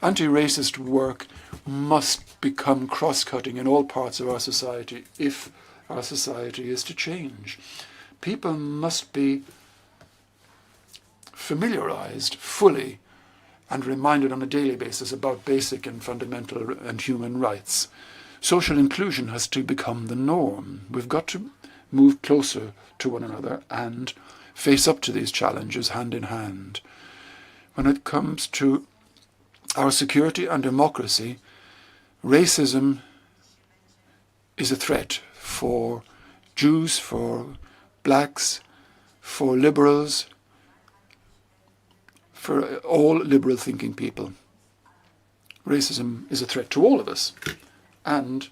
Anti-racist work must become cross-cutting in all parts of our society if our society is to change. People must be familiarized fully and reminded on a daily basis about basic and fundamental and human rights. Social inclusion has to become the norm. We've got to move closer to one another and face up to these challenges hand in hand. When it comes to our security and democracy, racism is a threat for Jews, for blacks, for liberals, for all liberal-thinking people. Racism is a threat to all of us, and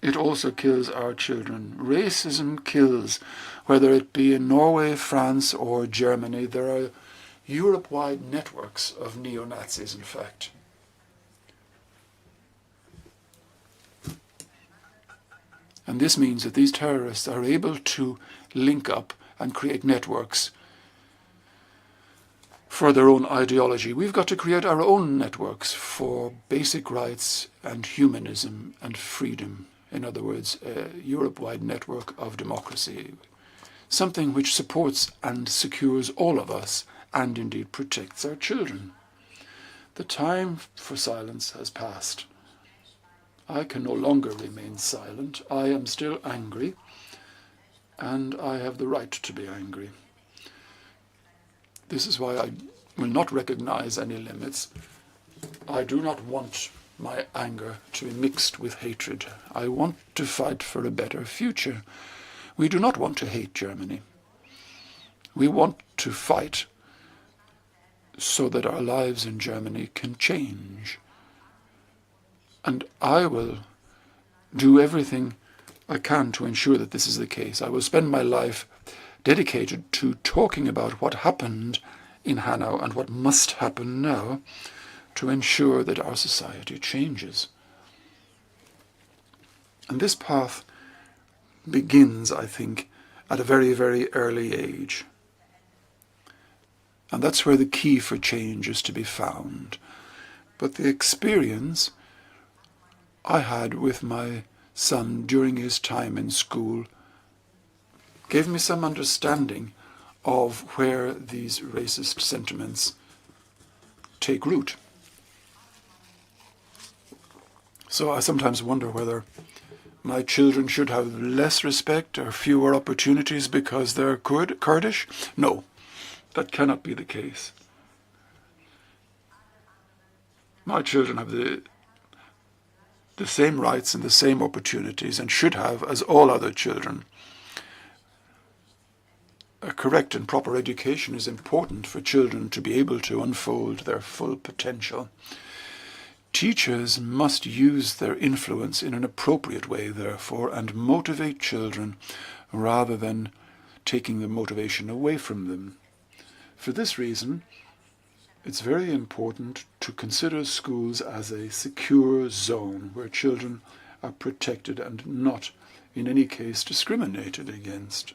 it also kills our children. Racism kills, whether it be in Norway, France, or Germany. There are Europe-wide networks of neo-Nazis, in fact. And this means that these terrorists are able to link up and create networks for their own ideology. We've got to create our own networks for basic rights and humanism and freedom. In other words, a Europe-wide network of democracy. Something which supports and secures all of us and indeed protects our children. The time for silence has passed. I can no longer remain silent. I am still angry, and I have the right to be angry. This is why I will not recognize any limits. I do not want my anger to be mixed with hatred. I want to fight for a better future. We do not want to hate Germany. We want to fight so that our lives in Germany can change. And I will do everything I can to ensure that this is the case. I will spend my life dedicated to talking about what happened in Hanau and what must happen now to ensure that our society changes. And this path begins, I think, at a very, very early age. And that's where the key for change is to be found. But the experience I had with my son during his time in school gave me some understanding of where these racist sentiments take root. So I sometimes wonder whether my children should have less respect or fewer opportunities because they're Kurdish. No, that cannot be the case. My children have the same rights and the same opportunities and should have as all other children. A correct and proper education is important for children to be able to unfold their full potential. Teachers must use their influence in an appropriate way, therefore, and motivate children rather than taking the motivation away from them. For this reason, it's very important to consider schools as a secure zone where children are protected and not, in any case, discriminated against.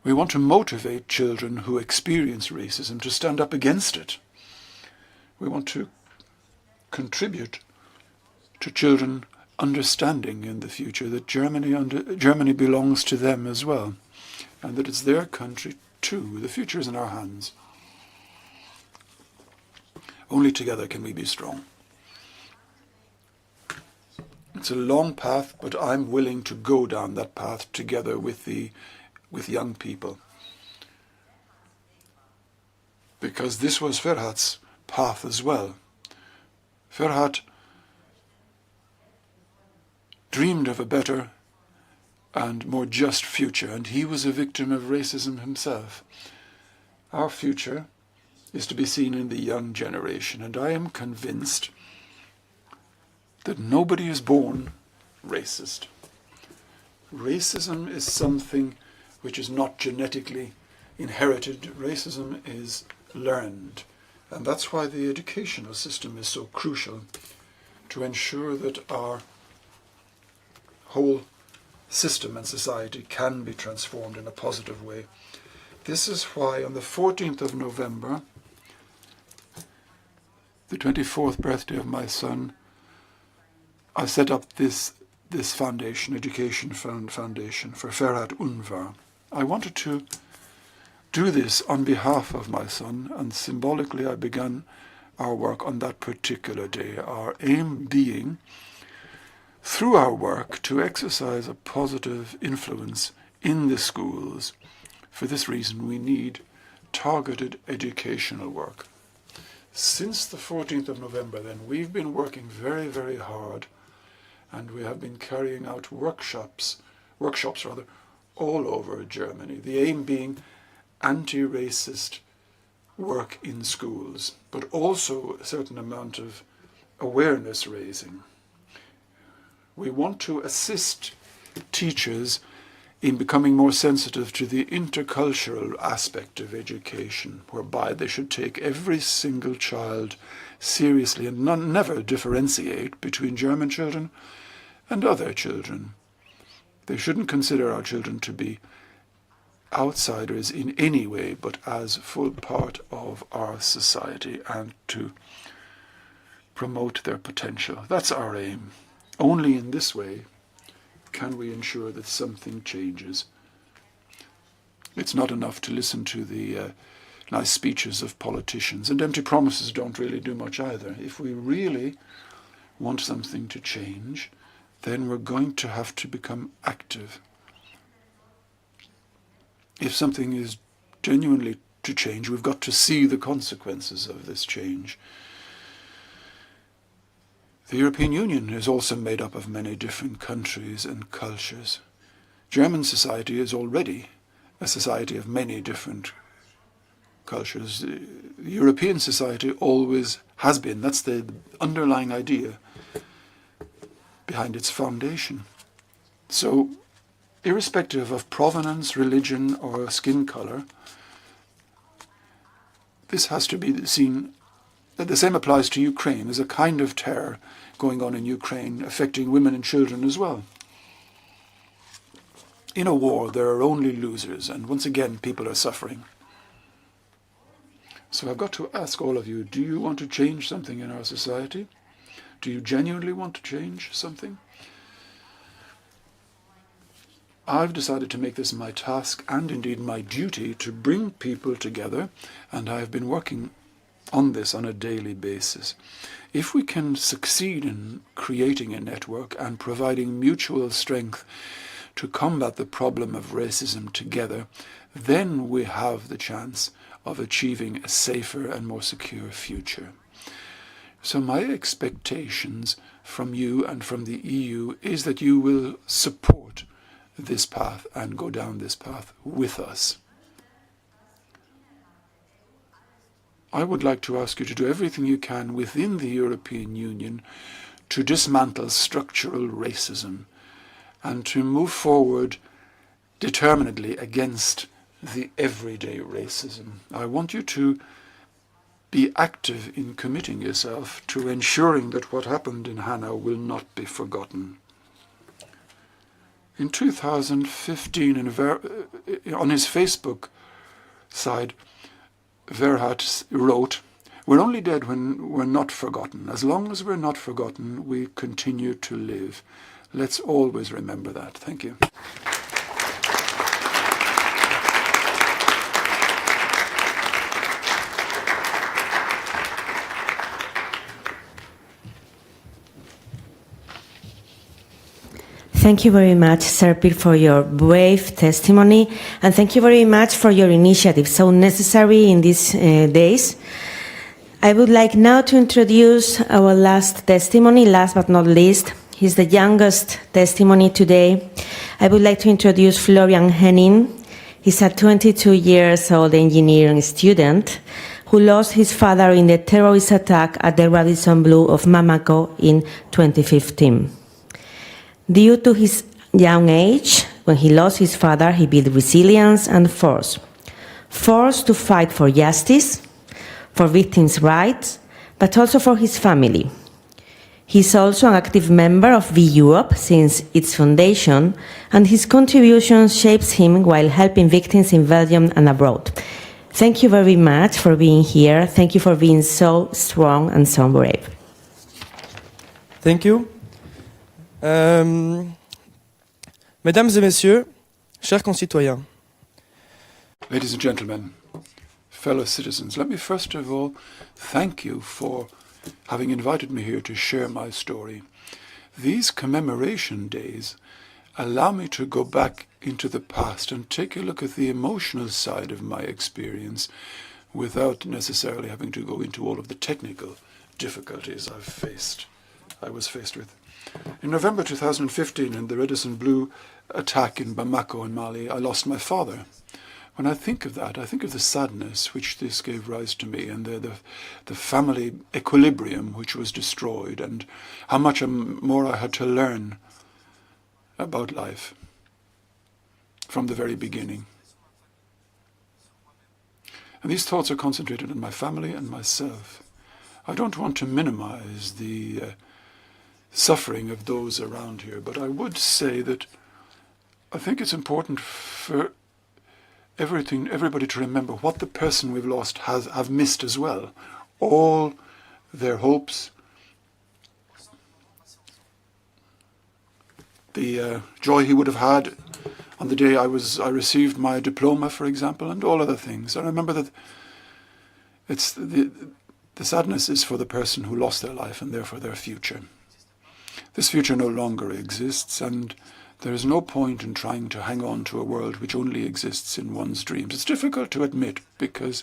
We want to motivate children who experience racism to stand up against it. We want to contribute to children understanding in the future that Germany belongs to them as well, and that it's their country too. The future is in our hands. Only together can we be strong. It's a long path, but I'm willing to go down that path together with young people. Because this was Ferhat's path as well. Ferhat dreamed of a better and more just future, and he was a victim of racism himself. Our future is to be seen in the young generation, and I am convinced that nobody is born racist. Racism is something which is not genetically inherited. Racism is learned. And that's why the educational system is so crucial, to ensure that our whole system and society can be transformed in a positive way. This is why on the 14th of November, the 24th birthday of my son, I set up this foundation, Education Foundation for Ferhat Unvar. I wanted to do this on behalf of my son, and symbolically I began our work on that particular day, our aim being, through our work, to exercise a positive influence in the schools. For this reason, we need targeted educational work. Since the 14th of November, then, we've been working very, very hard, and we have been carrying out workshops all over Germany. The aim being anti-racist work in schools, but also a certain amount of awareness raising. We want to assist teachers in becoming more sensitive to the intercultural aspect of education, whereby they should take every single child seriously and never differentiate between German children and other children. They shouldn't consider our children to be outsiders in any way, but as full part of our society, and to promote their potential. That's our aim. Only in this way can we ensure that something changes. It's not enough to listen to the nice speeches of politicians, and empty promises don't really do much either. If we really want something to change, then we're going to have to become active. If something is genuinely to change, we've got to see the consequences of this change. The European Union is also made up of many different countries and cultures. German society is already a society of many different cultures. European society always has been. That's the underlying idea behind its foundation. So, irrespective of provenance, religion, or skin color, this has to be seen. The same applies to Ukraine. There's a kind of terror going on in Ukraine affecting women and children as well. In a war, there are only losers, and once again, people are suffering. So I've got to ask all of you, do you want to change something in our society? Do you genuinely want to change something? I've decided to make this my task and indeed my duty to bring people together, and I've been working on this on a daily basis. If we can succeed in creating a network and providing mutual strength to combat the problem of racism together, then we have the chance of achieving a safer and more secure future. So my expectations from you and from the EU is that you will support this path and go down this path with us. I would like to ask you to do everything you can within the European Union to dismantle structural racism and to move forward determinedly against the everyday racism. I want you to be active in committing yourself to ensuring that what happened in Hana will not be forgotten. In 2015, on his Facebook side, Verhart wrote, "We're only dead when we're not forgotten. As long as we're not forgotten, we continue to live." Let's always remember that. Thank you. Thank you very much, Serpil, for your brave testimony, and thank you very much for your initiative, so necessary in these days. I would like now to introduce our last testimony, last but not least. He's the youngest testimony today. I would like to introduce Florian Henning. He's a 22 years old engineering student who lost his father in the terrorist attack at the Radisson Blu of Bamako in 2015. Due to his young age, when he lost his father, he built resilience and force. Force to fight for justice, for victims' rights, but also for his family. He's also an active member of V Europe since its foundation, and his contribution shapes him while helping victims in Belgium and abroad. Thank you very much for being here. Thank you for being so strong and so brave. Thank you. Mesdames et messieurs, chers concitoyens. Ladies and gentlemen, fellow citizens, let me first of all thank you for having invited me here to share my story. These commemoration days allow me to go back into the past and take a look at the emotional side of my experience without necessarily having to go into all of the technical difficulties I was faced with. In November 2015, in the Radisson Blu attack in Bamako in Mali, I lost my father. When I think of that, I think of the sadness which this gave rise to me and the family equilibrium which was destroyed and how much more I had to learn about life from the very beginning. And these thoughts are concentrated on my family and myself. I don't want to minimize the suffering of those around here, but I would say that I think it's important for everybody to remember what the person we've lost have missed as well. All their hopes, the joy he would have had on the day I received my diploma, for example, and all other things. I remember that it's the sadness is for the person who lost their life and therefore their future. This future no longer exists, and there is no point in trying to hang on to a world which only exists in one's dreams. It's difficult to admit because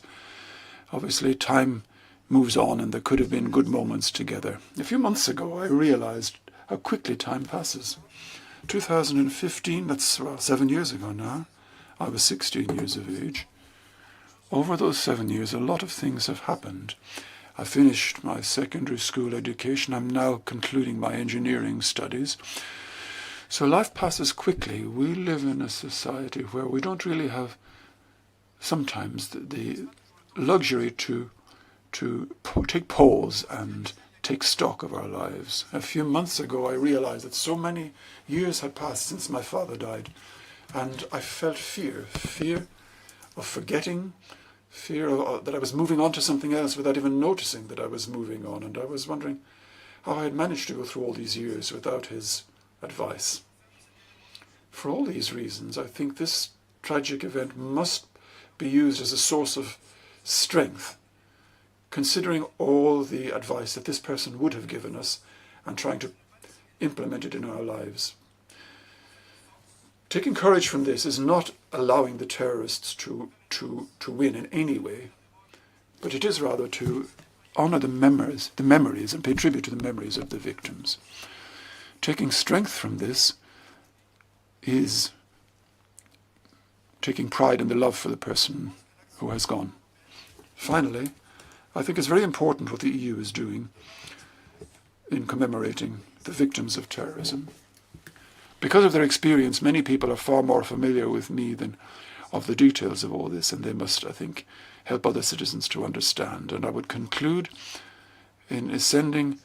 obviously time moves on and there could have been good moments together. A few months ago I realized how quickly time passes. 2015, that's 7 years ago now. I was 16 years of age. over those 7 years, a lot of things have happened. I finished my secondary school education. I'm now concluding my engineering studies. So life passes quickly. We live in a society where we don't really have sometimes the luxury to take pause and take stock of our lives. A few months ago, I realized that so many years had passed since my father died, and I felt fear of forgetting, fear that I was moving on to something else without even noticing that I was moving on. And I was wondering how I had managed to go through all these years without his advice. For all these reasons, I think this tragic event must be used as a source of strength, considering all the advice that this person would have given us and trying to implement it in our lives. Taking courage from this is not allowing the terrorists to win in any way, but it is rather to honor the memories and pay tribute to the memories of the victims. Taking strength from this is taking pride in the love for the person who has gone. Finally, I think it's very important what the EU is doing in commemorating the victims of terrorism. Because of their experience, many people are far more familiar with me than of the details of all this, and they must, I think, help other citizens to understand. And I would conclude in sending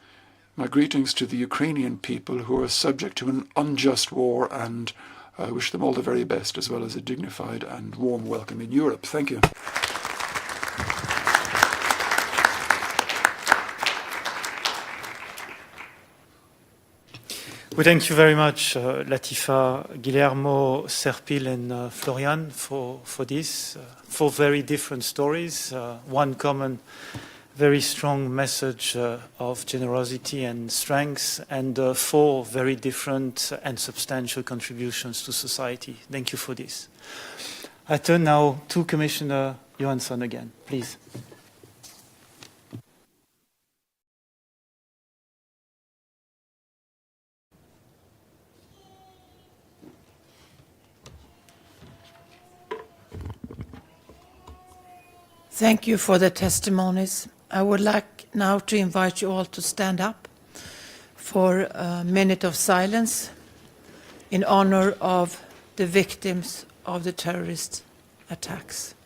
my greetings to the Ukrainian people who are subject to an unjust war, and I wish them all the very best, as well as a dignified and warm welcome in Europe. Thank you. We thank you very much, Latifa, Guillermo, Serpil, and Florian for this. 4 very different stories, one common, very strong message of generosity and strength, and 4 very different and substantial contributions to society. Thank you for this. I turn now to Commissioner Johansson again, please. Thank you for the testimonies. I would like now to invite you all to stand up for a minute of silence in honor of the victims of the terrorist attacks.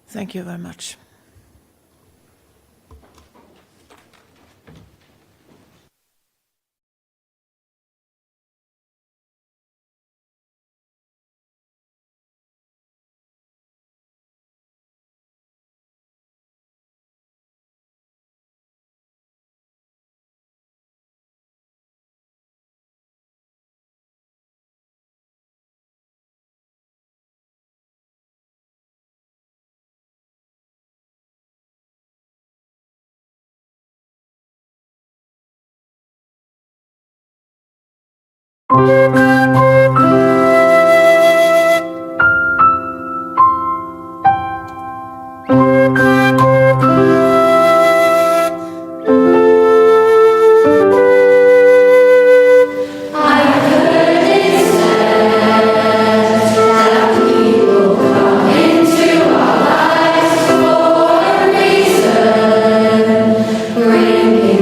Thank you very much.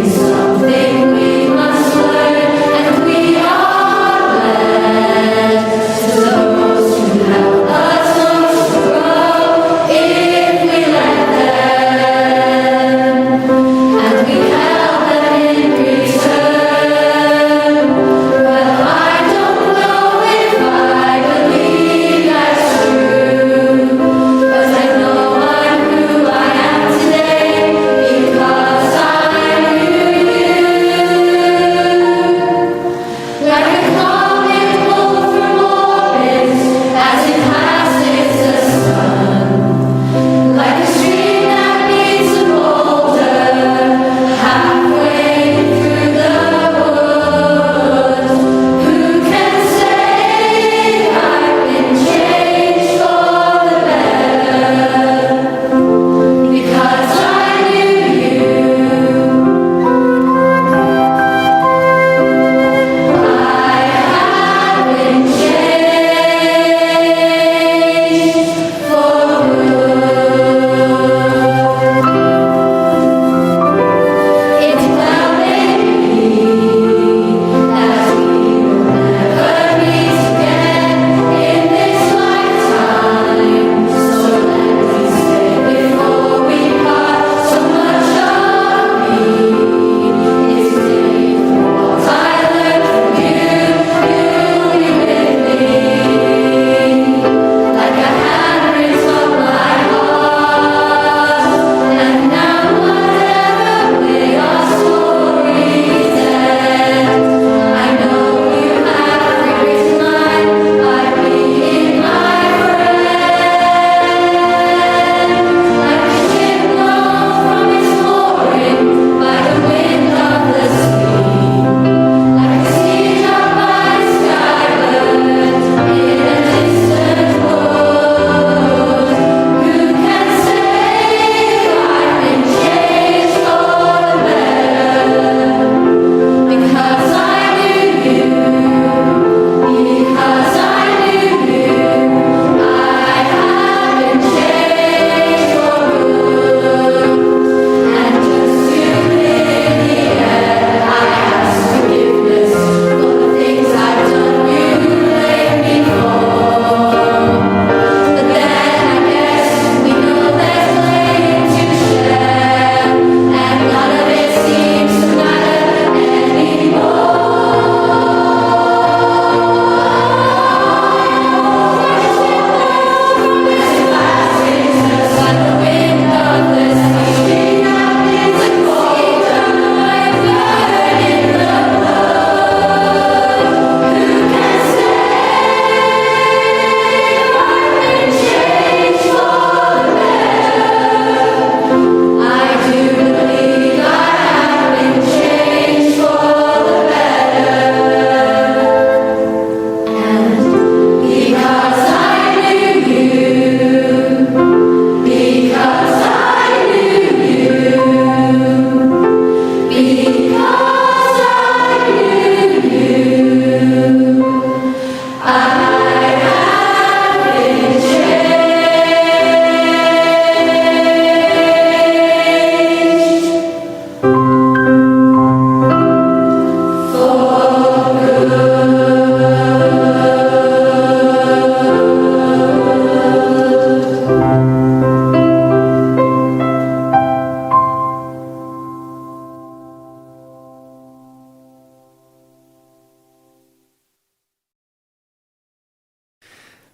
Something we must learn, and we are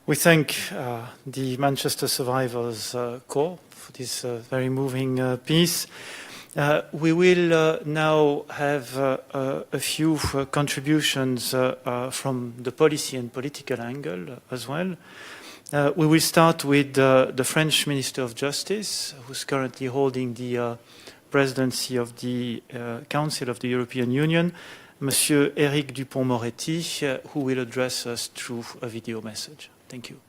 We thank the Manchester Survivors Corps for this very moving piece. We will now have a few contributions from the policy and political angle as well. We will start with the French Minister of Justice, who's currently holding the presidency of the Council of the European Union, Monsieur Éric Dupond-Moretti, who will address us through a video message. Thank you.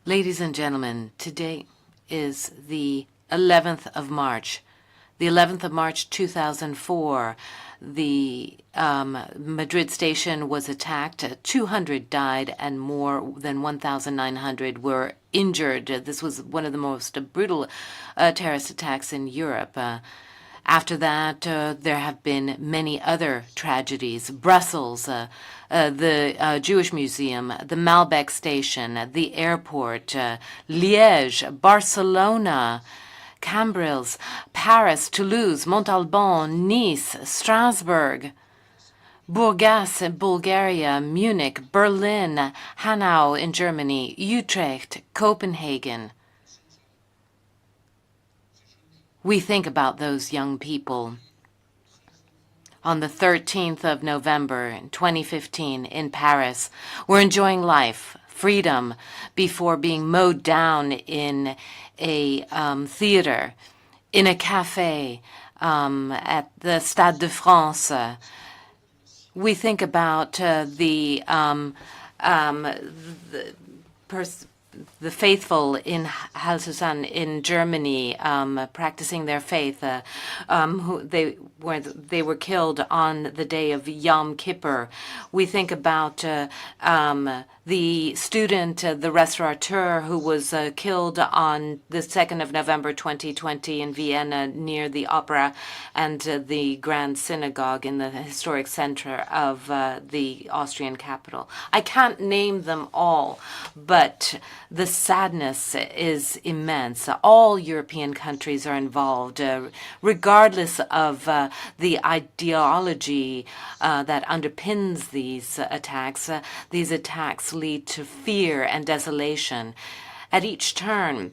Ladies and gentlemen, today is the 11th of March. The 11th of March 2004, the Madrid station was attacked. 200 died and more than 1,900 were injured. This was one of the most brutal terrorist attacks in Europe. After that, there have been many other tragedies. Brussels, the Jewish Museum, the Malbec Station, the airport, Liège, Barcelona, Cambrils, Paris, Toulouse, Montalban, Nice, Strasbourg, Burgas in Bulgaria, Munich, Berlin, Hanau in Germany, Utrecht, Copenhagen. We think about those young people. On the 13th of November 2015 in Paris, we're enjoying life, freedom, before being mowed down in a theater, in a cafe, at the Stade de France. We think about the faithful in Halsusan in Germany, practicing their faith, they were killed on the day of Yom Kippur. We think about the student, the restaurateur who was killed on the 2nd of November 2020 in Vienna near the opera and the Grand Synagogue in the historic center of the Austrian capital. I can't name them all, but the sadness is immense. All European countries are involved, regardless of the ideology that underpins these attacks. These attacks lead to fear and desolation. At each turn,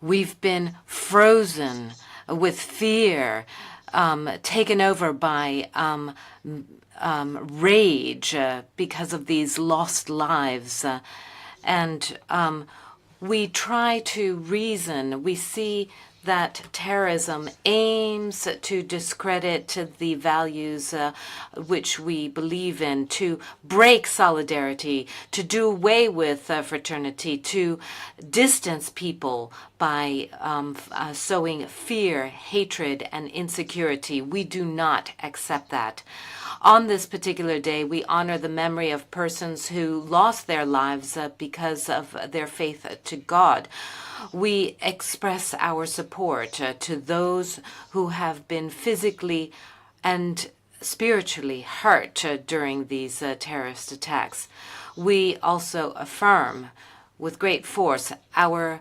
we've been frozen with fear, taken over by rage because of these lost lives. And we try to reason. We see that terrorism aims to discredit the values which we believe in, to break solidarity, to do away with fraternity, to distance people by sowing fear, hatred, and insecurity. We do not accept that. On this particular day, we honor the memory of persons who lost their lives because of their faith to God. We express our support to those who have been physically and spiritually hurt during these terrorist attacks. We also affirm with great force our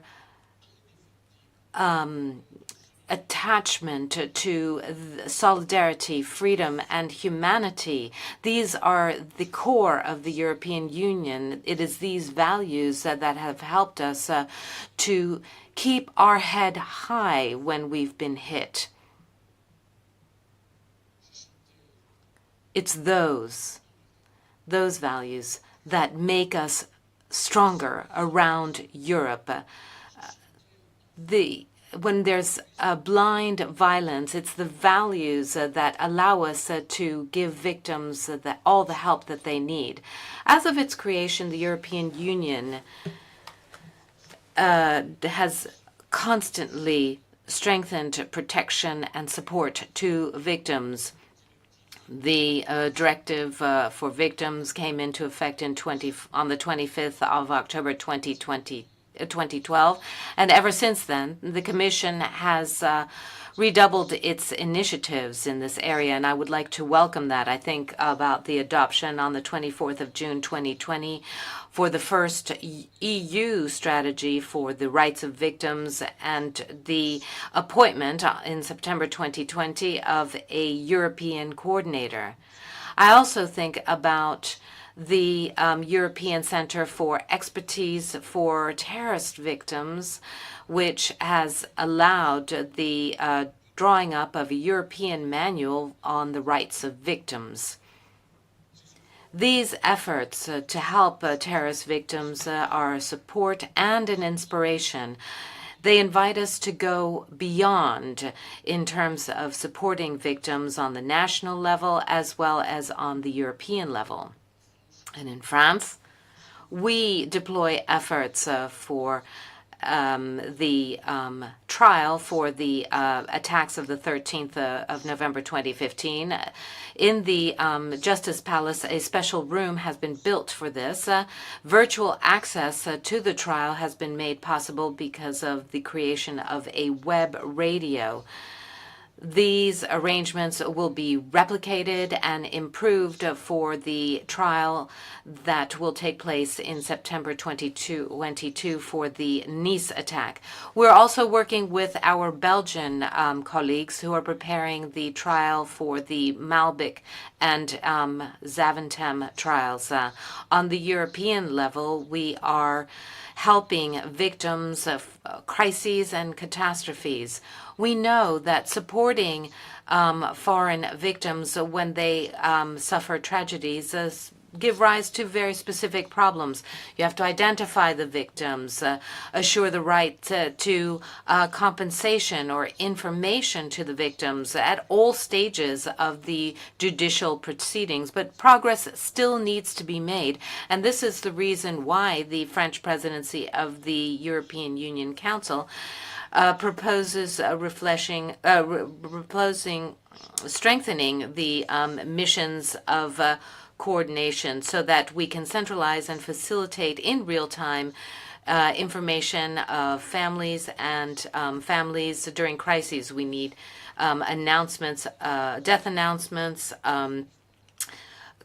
attachment to solidarity, freedom, and humanity. These are the core of the European Union. It is these values that have helped us to keep our head high when we've been hit. It's those values that make us stronger around Europe. When there's blind violence, it's the values that allow us to give victims all the help that they need. As of its creation, the European Union has constantly strengthened protection and support to victims. The directive for victims came into effect on the 25th of October 2012, and ever since then, the Commission has redoubled its initiatives in this area, and I would like to welcome that. I think about the adoption on the 24th of June 2020 for the first EU strategy for the rights of victims and the appointment in September 2020 of a European coordinator. I also think about the European Center for Expertise for Terrorist Victims, which has allowed the drawing up of a European manual on the rights of victims. These efforts to help terrorist victims are a support and an inspiration. They invite us to go beyond in terms of supporting victims on the national level as well as on the European level. And in France, we deploy efforts for the trial for the attacks of the 13th of November 2015. In the Justice Palace, a special room has been built for this. Virtual access to the trial has been made possible because of the creation of a web radio. These arrangements will be replicated and improved for the trial that will take place in September 2022 for the Nice attack. We're also working with our Belgian colleagues who are preparing the trial for the Malbec and Zaventem trials. On the European level, we are helping victims of crises and catastrophes. We know that supporting foreign victims when they suffer tragedies give rise to very specific problems. You have to identify the victims, assure the right to compensation or information to the victims at all stages of the judicial proceedings. But progress still needs to be made. And this is the reason why the French presidency of the European Union Council proposes strengthening the missions of coordination so that we can centralize and facilitate in real time information of families and families during crises. We need announcements, death announcements,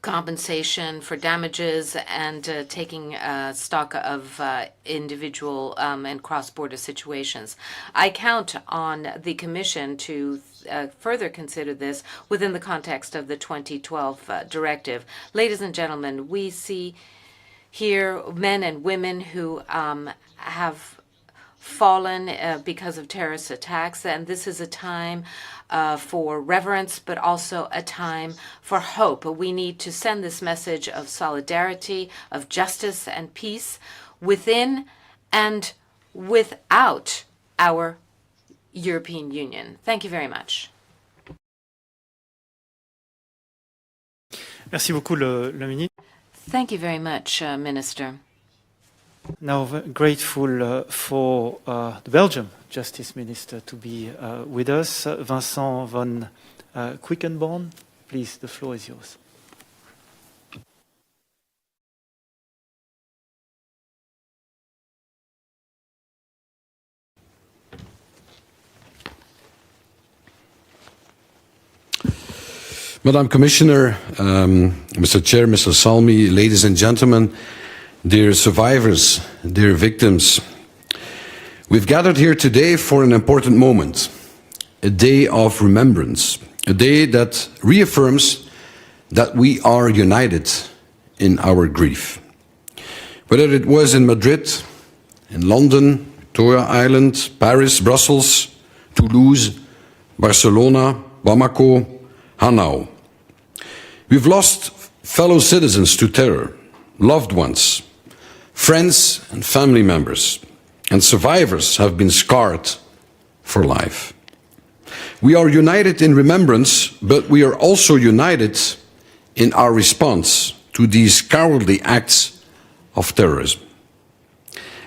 compensation for damages, and taking stock of individual and cross-border situations. I count on the Commission to further consider this within the context of the 2012 directive. Ladies and gentlemen, we see here men and women who have fallen because of terrorist attacks, and this is a time for reverence, but also a time for hope. We need to send this message of solidarity, of justice and peace within and without our European Union. Thank you very much. Merci beaucoup, le ministre. Thank you very much, Minister. Now, grateful for the Belgian Justice Minister to be with us, Vincent van Quickenborn. Please, the floor is yours. Madam Commissioner, Mr. Chair, Mr. Salmi, ladies and gentlemen, dear survivors, dear victims, we've gathered here today for an important moment, a day of remembrance, a day that reaffirms that we are united in our grief. Whether it was in Madrid, in London, Victoria Island, Paris, Brussels, Toulouse, Barcelona, Bamako, Hanau. We've lost fellow citizens to terror, loved ones, friends and family members, and survivors have been scarred for life. We are united in remembrance, but we are also united in our response to these cowardly acts of terrorism.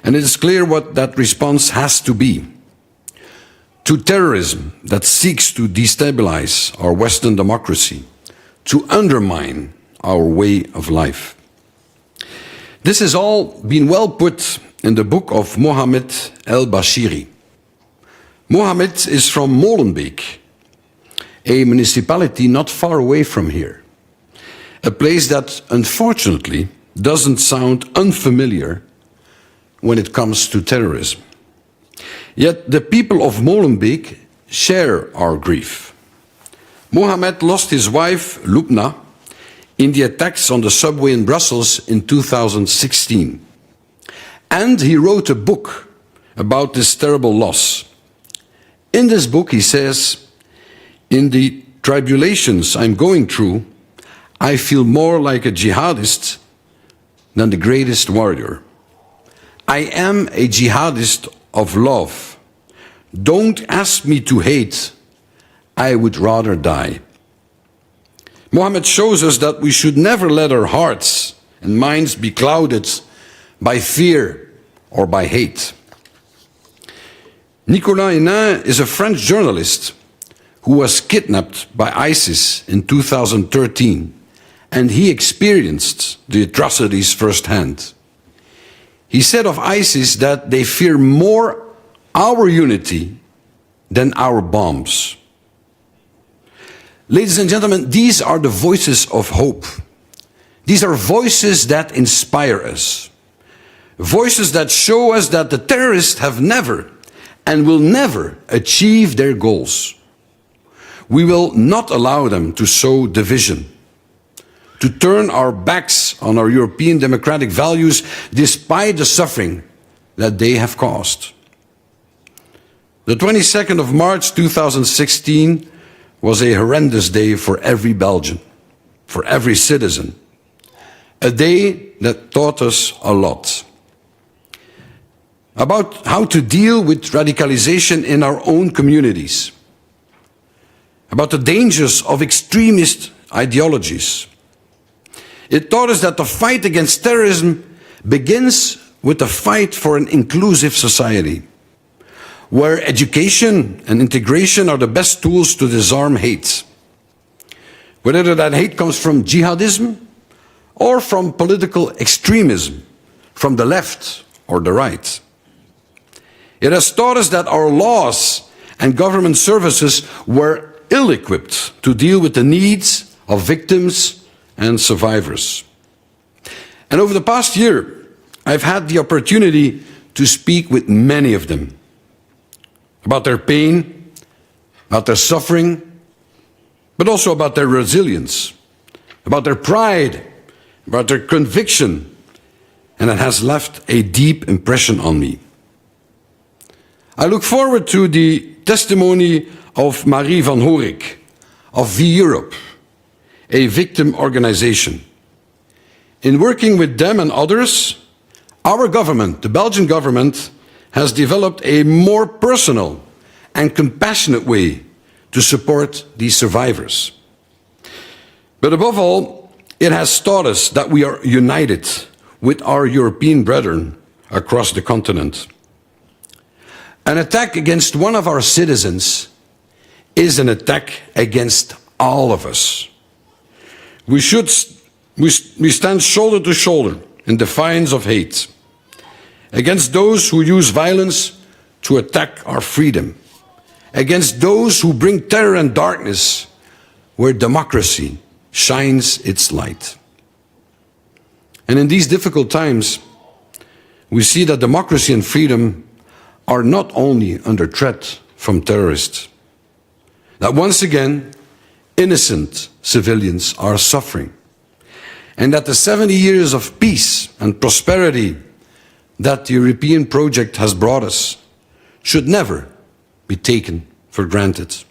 And it is clear what that response has to be. to terrorism that seeks to destabilize our Western democracy, to undermine our way of life. This has all been well put in the book of Mohammed el-Bashiri. Mohammed is from Molenbeek, a municipality not far away from here, a place that unfortunately doesn't sound unfamiliar when it comes to terrorism. Yet the people of Molenbeek share our grief. Mohammed lost his wife, Lubna, in the attacks on the subway in Brussels in 2016. And he wrote a book about this terrible loss. In this book he says, "In the tribulations I'm going through, I feel more like a jihadist than the greatest warrior. I am a jihadist of love. Don't ask me to hate, I would rather die." Mohammed shows us that we should never let our hearts and minds be clouded by fear or by hate. Nicolas Hénin is a French journalist who was kidnapped by ISIS in 2013, and he experienced the atrocities firsthand. He said of ISIS that they fear more our unity than our bombs. Ladies and gentlemen, these are the voices of hope. These are voices that inspire us. Voices that show us that the terrorists have never and will never achieve their goals. We will not allow them to sow division, to turn our backs on our European democratic values despite the suffering that they have caused. The 22nd of March 2016 was a horrendous day for every Belgian, for every citizen. A day that taught us a lot about how to deal with radicalization in our own communities, about the dangers of extremist ideologies. It taught us that the fight against terrorism begins with the fight for an inclusive society, where education and integration are the best tools to disarm hate. Whether that hate comes from jihadism or from political extremism, from the left or the right. It has taught us that our laws and government services were ill-equipped to deal with the needs of victims and survivors. And over the past year, I've had the opportunity to speak with many of them about their pain, about their suffering, but also about their resilience, about their pride, about their conviction, and it has left a deep impression on me. I look forward to the testimony of Marie van Horik of V Europe, a victim organization. In working with them and others, our government, the Belgian government, has developed a more personal and compassionate way to support these survivors. But above all, it has taught us that we are united with our European brethren across the continent. An attack against one of our citizens is an attack against all of us. We stand shoulder to shoulder in defiance of hate, against those who use violence to attack our freedom, against those who bring terror and darkness where democracy shines its light. And in these difficult times, we see that democracy and freedom are not only under threat from terrorists, that once again, innocent civilians are suffering, and that the 70 years of peace and prosperity that the European project has brought us should never be taken for granted.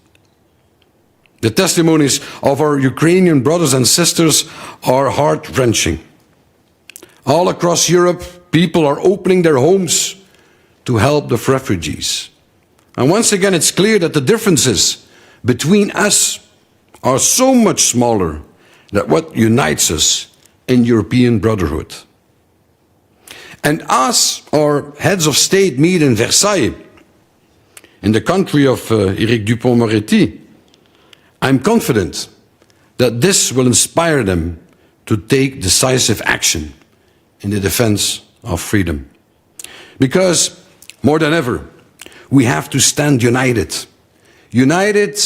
The testimonies of our Ukrainian brothers and sisters are heart-wrenching. All across Europe, people are opening their homes to help the refugees. And once again, it's clear that the differences between us are so much smaller than what unites us in European brotherhood. And as our heads of state meet in Versailles, in the country of Éric Dupond-Moretti, I'm confident that this will inspire them to take decisive action in the defense of freedom. Because, more than ever, we have to stand united. United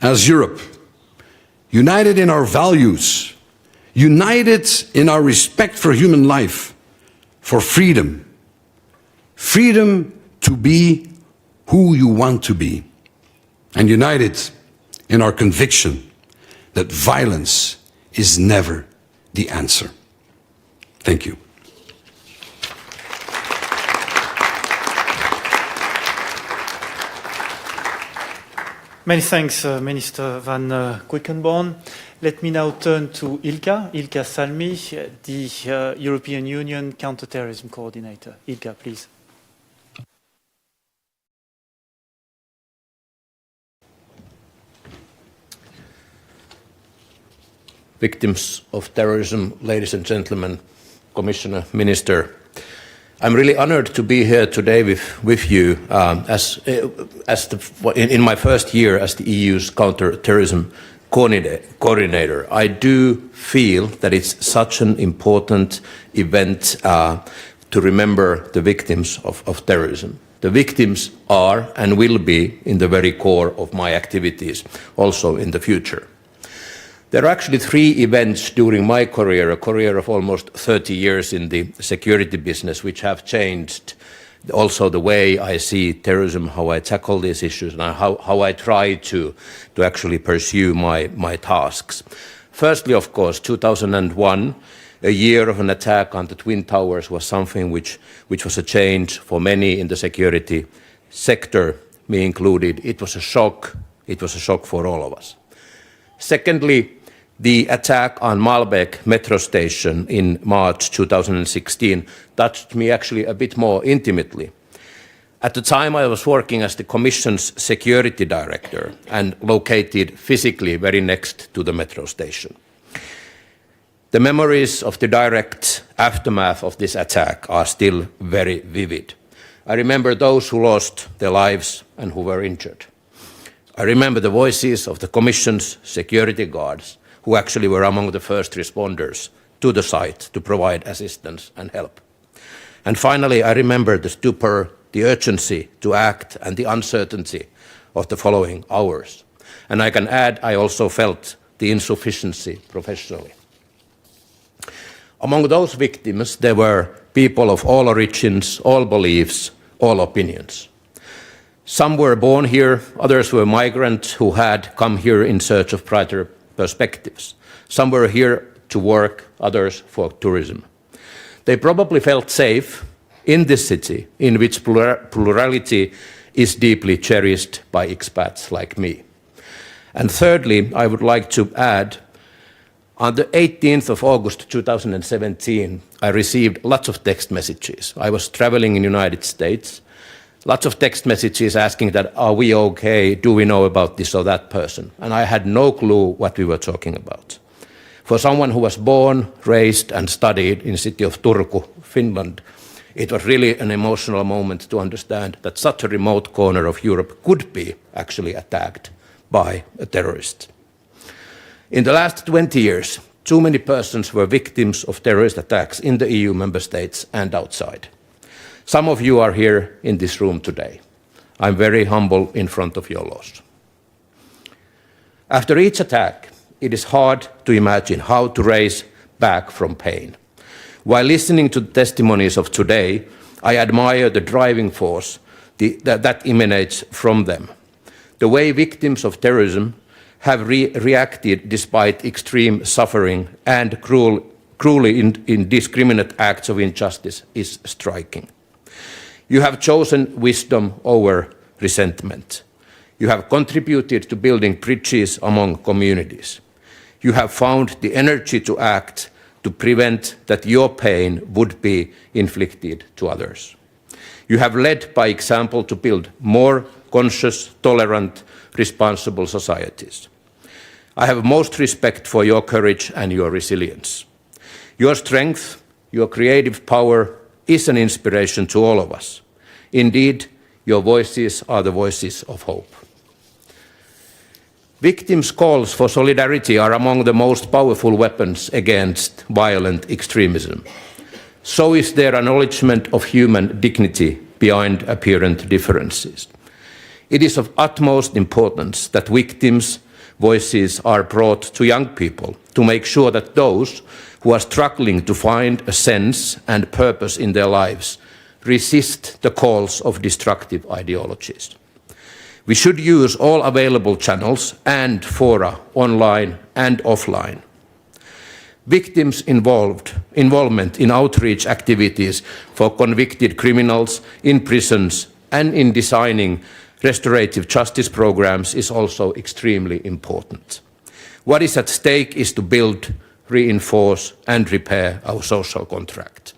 as Europe. United in our values. United in our respect for human life. For freedom. Freedom to be who you want to be. And united in our conviction that violence is never the answer. Thank you. Many thanks, Minister Van Quickenborne. Let me now turn to Ilka Salmi, the European Union Counterterrorism Coordinator. Ilka, please. Victims of terrorism, ladies and gentlemen, Commissioner, Minister, I'm really honored to be here today with you in my first year as the EU's counter-terrorism coordinator. I do feel that it's such an important event to remember the victims of terrorism. The victims are and will be in the very core of my activities also in the future. There are actually three events during my career, a career of almost 30 years in the security business, which have changed also the way I see terrorism, how I tackle these issues, and how I try to actually pursue my tasks. Firstly, of course, 2001, a year of an attack on the Twin Towers, was something which was a change for many in the security sector, me included. It was a shock. It was a shock for all of us. Secondly, the attack on Malbec metro station in March 2016 touched me actually a bit more intimately. At the time, I was working as the Commission's security director and located physically very next to the metro station. The memories of the direct aftermath of this attack are still very vivid. I remember those who lost their lives and who were injured. I remember the voices of the Commission's security guards, who actually were among the first responders to the site to provide assistance and help. And finally, I remember the stupor, the urgency to act, and the uncertainty of the following hours. And I can add, I also felt the insufficiency professionally. Among those victims, there were people of all origins, all beliefs, all opinions. Some were born here, others were migrants who had come here in search of brighter perspectives. Some were here to work, others for tourism. They probably felt safe in this city in which plurality is deeply cherished by expats like me. And thirdly, I would like to add, on the 18th of August 2017, I received lots of text messages. I was traveling in the United States. Lots of text messages asking that, are we okay? Do we know about this or that person? And I had no clue what we were talking about. For someone who was born, raised, and studied in the city of Turku, Finland, it was really an emotional moment to understand that such a remote corner of Europe could be actually attacked by a terrorist. In the last 20 years, too many persons were victims of terrorist attacks in the EU member states and outside. Some of you are here in this room today. I'm very humble in front of your loss. After each attack, it is hard to imagine how to raise back from pain. While listening to the testimonies of today, I admire the driving force that emanates from them. The way victims of terrorism have reacted despite extreme suffering and cruelly indiscriminate acts of injustice is striking. You have chosen wisdom over resentment. You have contributed to building bridges among communities. You have found the energy to act to prevent that your pain would be inflicted to others. You have led by example to build more conscious, tolerant, responsible societies. I have most respect for your courage and your resilience. Your strength, your creative power is an inspiration to all of us. Indeed, Your voices are the voices of hope. Victims' calls for solidarity are among the most powerful weapons against violent extremism. So is their acknowledgement of human dignity beyond apparent differences. It is of utmost importance that victims' voices are brought to young people to make sure that those who are struggling to find a sense and purpose in their lives resist the calls of destructive ideologies. We should use all available channels and fora, online and offline. Victims' involvement in outreach activities for convicted criminals in prisons and in designing restorative justice programs is also extremely important. What is at stake is to build, reinforce and repair our social contract.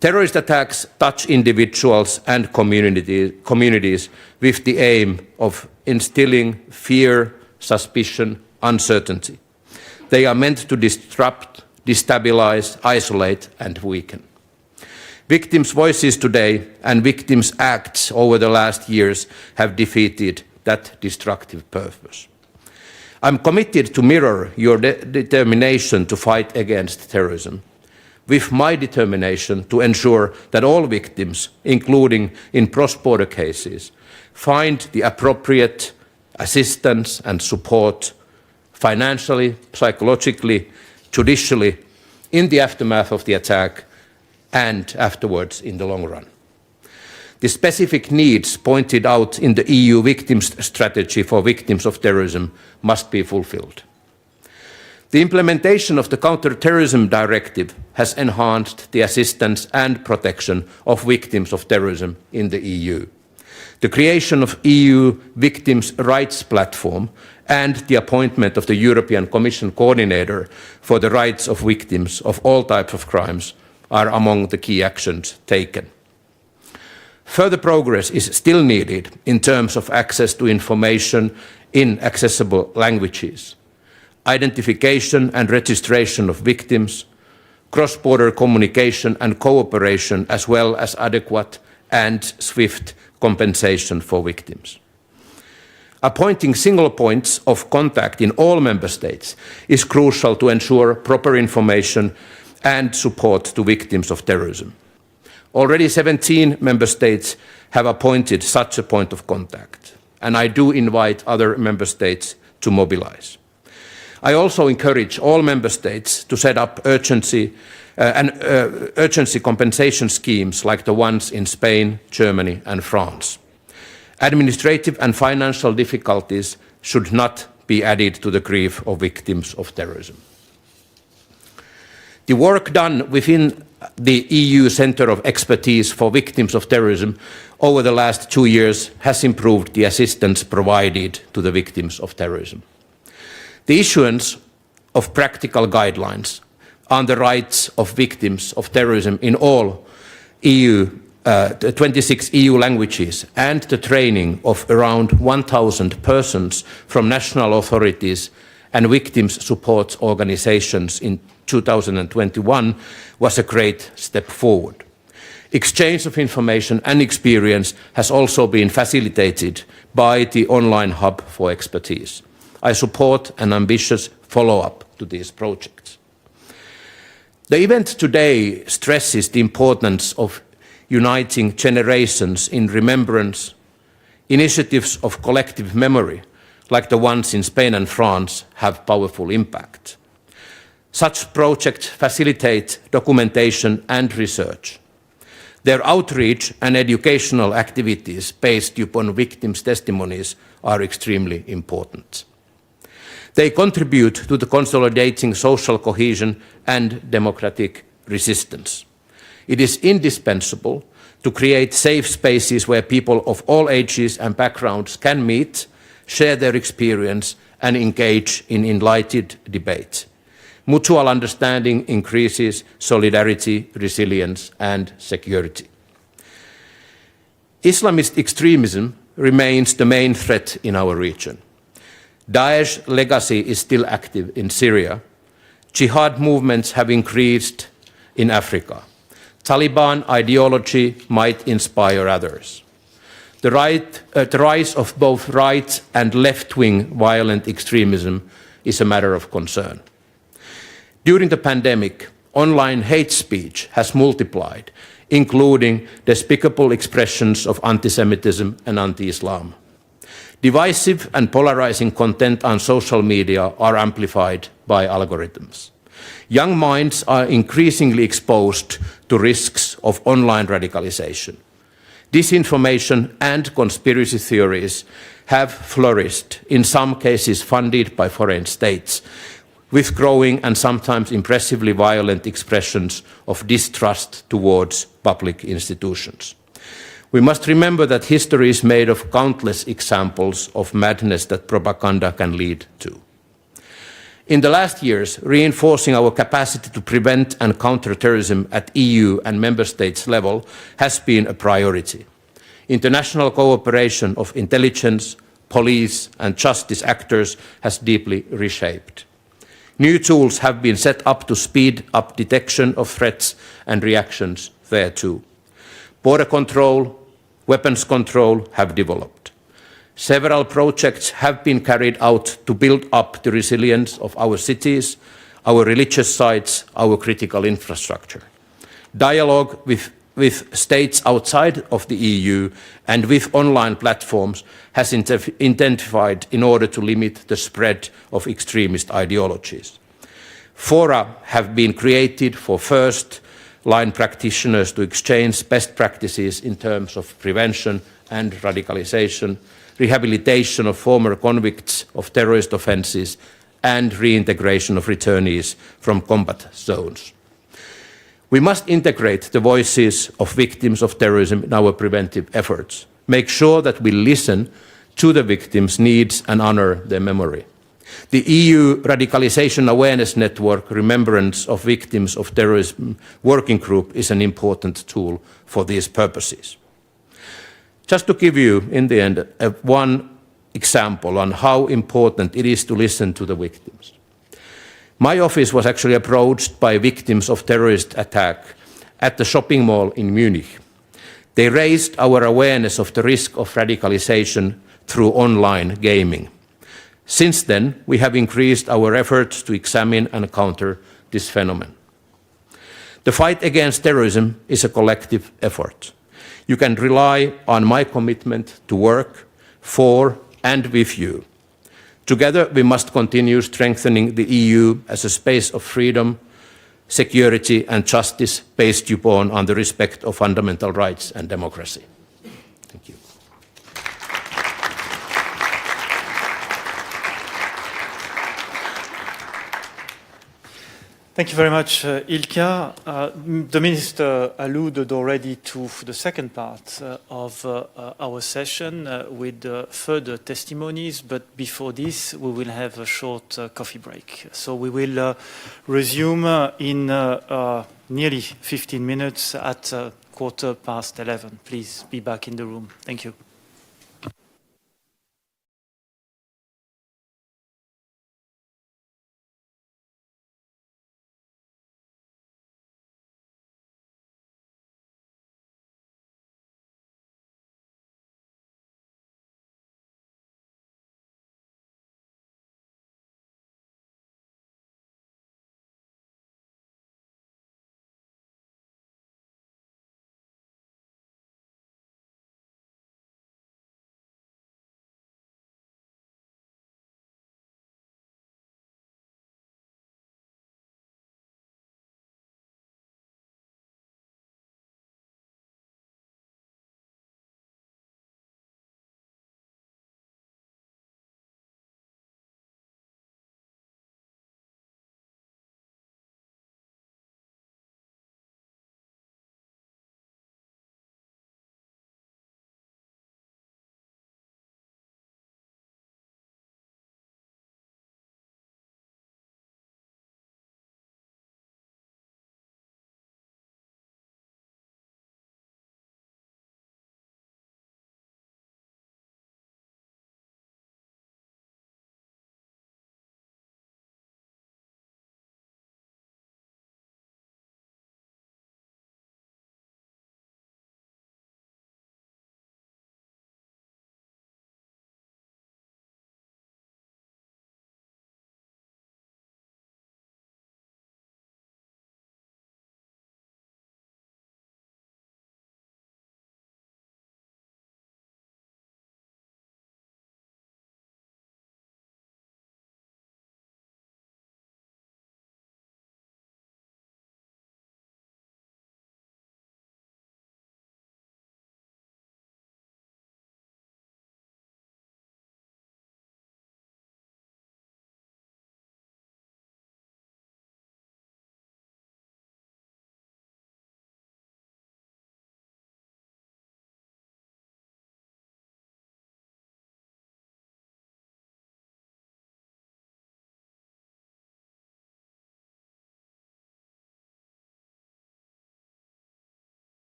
Terrorist attacks touch individuals and communities with the aim of instilling fear, suspicion, uncertainty. They are meant to disrupt, destabilize, isolate and weaken. Victims' voices today and victims' acts over the last years have defeated that destructive purpose. I'm committed to mirror your determination to fight against terrorism, with my determination to ensure that all victims, including in cross-border cases, find the appropriate assistance and support financially, psychologically, judicially, in the aftermath of the attack and afterwards in the long run. The specific needs pointed out in the EU Victims Strategy for victims of terrorism must be fulfilled. The implementation of the Counter-Terrorism Directive has enhanced the assistance and protection of victims of terrorism in the EU. The creation of EU Victims' Rights Platform and the appointment of the European Commission Coordinator for the rights of victims of all types of crimes are among the key actions taken. Further progress is still needed in terms of access to information in accessible languages, identification and registration of victims, cross-border communication and cooperation, as well as adequate and swift compensation for victims. Appointing single points of contact in all member states is crucial to ensure proper information and support to victims of terrorism. Already 17 member states have appointed such a point of contact, and I do invite other member states to mobilize. I also encourage all member states to set up urgency compensation schemes like the ones in Spain, Germany and France. Administrative and financial difficulties should not be added to the grief of victims of terrorism. The work done within the EU Centre of Expertise for Victims of Terrorism over the last 2 years has improved the assistance provided to the victims of terrorism. The issuance of practical guidelines on the rights of victims of terrorism in all 26 EU languages and the training of around 1,000 persons from national authorities and victims support organisations in 2021 was a great step forward. Exchange of information and experience has also been facilitated by the online hub for expertise. I support an ambitious follow-up to these projects. The event today stresses the importance of uniting generations in remembrance. Initiatives of collective memory, like the ones in Spain and France, have powerful impact. Such projects facilitate documentation and research. Their outreach and educational activities based upon victims' testimonies are extremely important. They contribute to the consolidating social cohesion and democratic resistance. It is indispensable to create safe spaces where people of all ages and backgrounds can meet, share their experience and engage in enlightened debate. Mutual understanding increases solidarity, resilience and security. Islamist extremism remains the main threat in our region. Daesh's legacy is still active in Syria. Jihad movements have increased in Africa. Taliban ideology might inspire others. The rise of both right and left-wing violent extremism is a matter of concern. During the pandemic, online hate speech has multiplied, including despicable expressions of anti-Semitism and anti-Islam. Divisive and polarizing content on social media are amplified by algorithms. Young minds are increasingly exposed to risks of online radicalization. Disinformation and conspiracy theories have flourished, in some cases funded by foreign states, with growing and sometimes impressively violent expressions of distrust towards public institutions. We must remember that history is made of countless examples of madness that propaganda can lead to. In the last years, reinforcing our capacity to prevent and counter terrorism at EU and member states level has been a priority. International cooperation of intelligence, police and justice actors has deeply reshaped. New tools have been set up to speed up detection of threats and reactions thereto. Border control, weapons control have developed. Several projects have been carried out to build up the resilience of our cities, our religious sites, our critical infrastructure. Dialogue with states outside of the EU and with online platforms has intensified in order to limit the spread of extremist ideologies. Fora have been created for first-line practitioners to exchange best practices in terms of prevention and radicalization, rehabilitation of former convicts of terrorist offences, and reintegration of returnees from combat zones. We must integrate the voices of victims of terrorism in our preventive efforts, make sure that we listen to the victims' needs and honour their memory. The EU Radicalisation Awareness Network Remembrance of Victims of Terrorism Working Group is an important tool for these purposes. Just to give you, in the end, one example on how important it is to listen to the victims. My office was actually approached by victims of terrorist attack at the shopping mall in Munich. They raised our awareness of the risk of radicalization through online gaming. Since then, we have increased our efforts to examine and counter this phenomenon. The fight against terrorism is a collective effort. You can rely on my commitment to work for and with you. Together, we must continue strengthening the EU as a space of freedom, security and justice based upon on the respect of fundamental rights and democracy. Thank you. Thank you very much, Ilka. The Minister alluded already to the second part of our session with further testimonies, but before this we will have a short coffee break. So we will resume in nearly 15 minutes at 11:15. Please be back in the room. Thank you.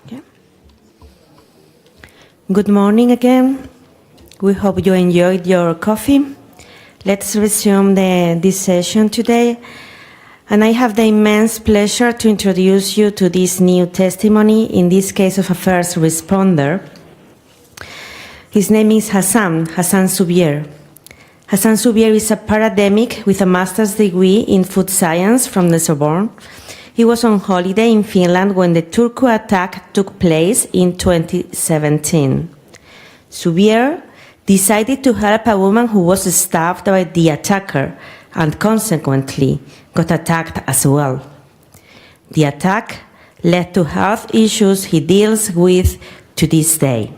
Yeah. Good morning again. We hope you enjoyed your coffee. Let's resume this session today. And I have the immense pleasure to introduce you to this new testimony, in this case of a first responder. His name is Hassan Soubier. Hassan Soubier is a paramedic with a master's degree in food science from the Sorbonne. He was on holiday in Finland when the Turku attack took place in 2017. Soubier decided to help a woman who was stabbed by the attacker and consequently got attacked as well. The attack led to health issues he deals with to this day.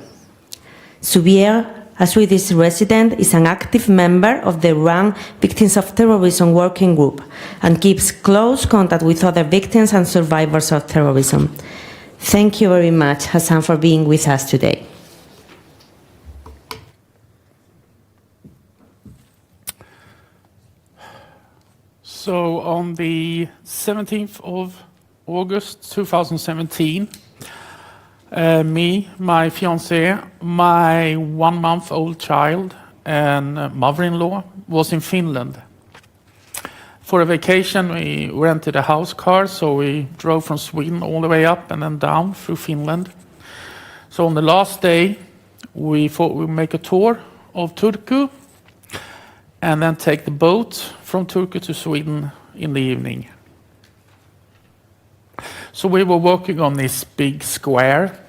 Soubier, a Swedish resident, is an active member of the RAN Victims of Terrorism Working Group and keeps close contact with other victims and survivors of terrorism. Thank you very much, Hassan, for being with us today. So on the 17th of August 2017, me, my fiancée, my 1-month-old child, and mother-in-law was in Finland. For a vacation, we rented a house car, so we drove from Sweden all the way up and then down through Finland. So on the last day, we thought we'd make a tour of Turku and then take the boat from Turku to Sweden in the evening. So we were walking on this big square,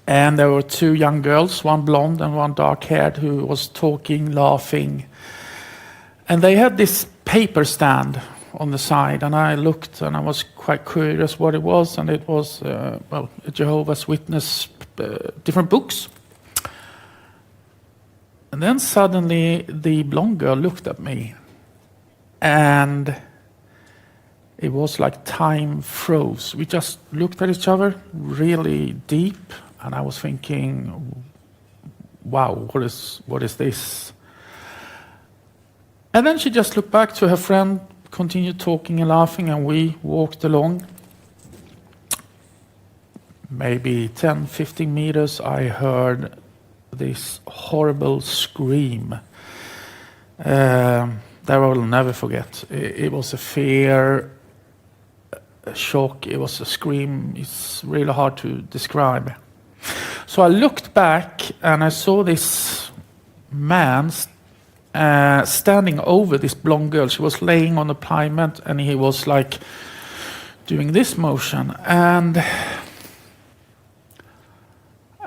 and there were 2 young girls, one blonde and one dark-haired, who was talking, laughing. And they had this paper stand on the side, and I looked and I was quite curious what it was, and it was, a Jehovah's Witness, different books. And then suddenly the blonde girl looked at me, and it was like time froze. We just looked at each other really deep, and I was thinking, wow, what is this? And then she just looked back to her friend, continued talking and laughing, and we walked along. Maybe 10, 15 meters, I heard this horrible scream that I will never forget. It was a fear, a shock, it was a scream. It's really hard to describe. So I looked back and I saw this man standing over this blonde girl. She was laying on the pavement and he was like doing this motion. And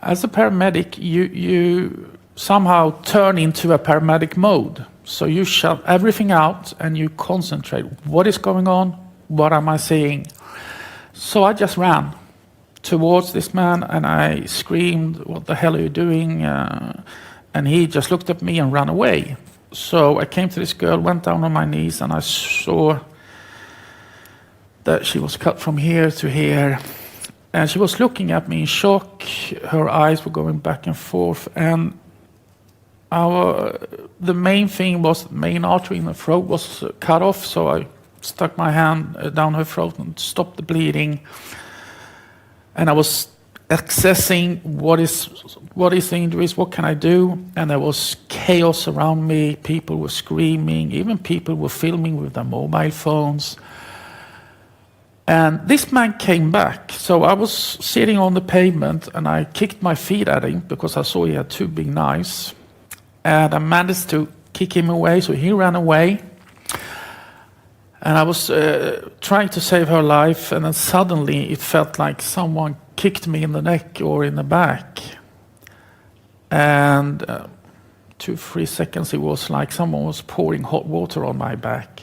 as a paramedic, you somehow turn into a paramedic mode. So you shut everything out and you concentrate. What is going on? What am I seeing? So I just ran towards this man and I screamed, "What the hell are you doing?" And he just looked at me and ran away. So I came to this girl, went down on my knees, and I saw that she was cut from here to here. And she was looking at me in shock. Her eyes were going back and forth. And the main thing was the main artery in the throat was cut off. So I stuck my hand down her throat and stopped the bleeding. And I was accessing what is the injuries, what can I do? And there was chaos around me. People were screaming. Even people were filming with their mobile phones. And this man came back. So I was sitting on the pavement and I kicked my feet at him because I saw he had 2 big knives. And I managed to kick him away, so he ran away. And I was trying to save her life, and then suddenly it felt like someone kicked me in the neck or in the back. And 2-3 seconds, it was like someone was pouring hot water on my back.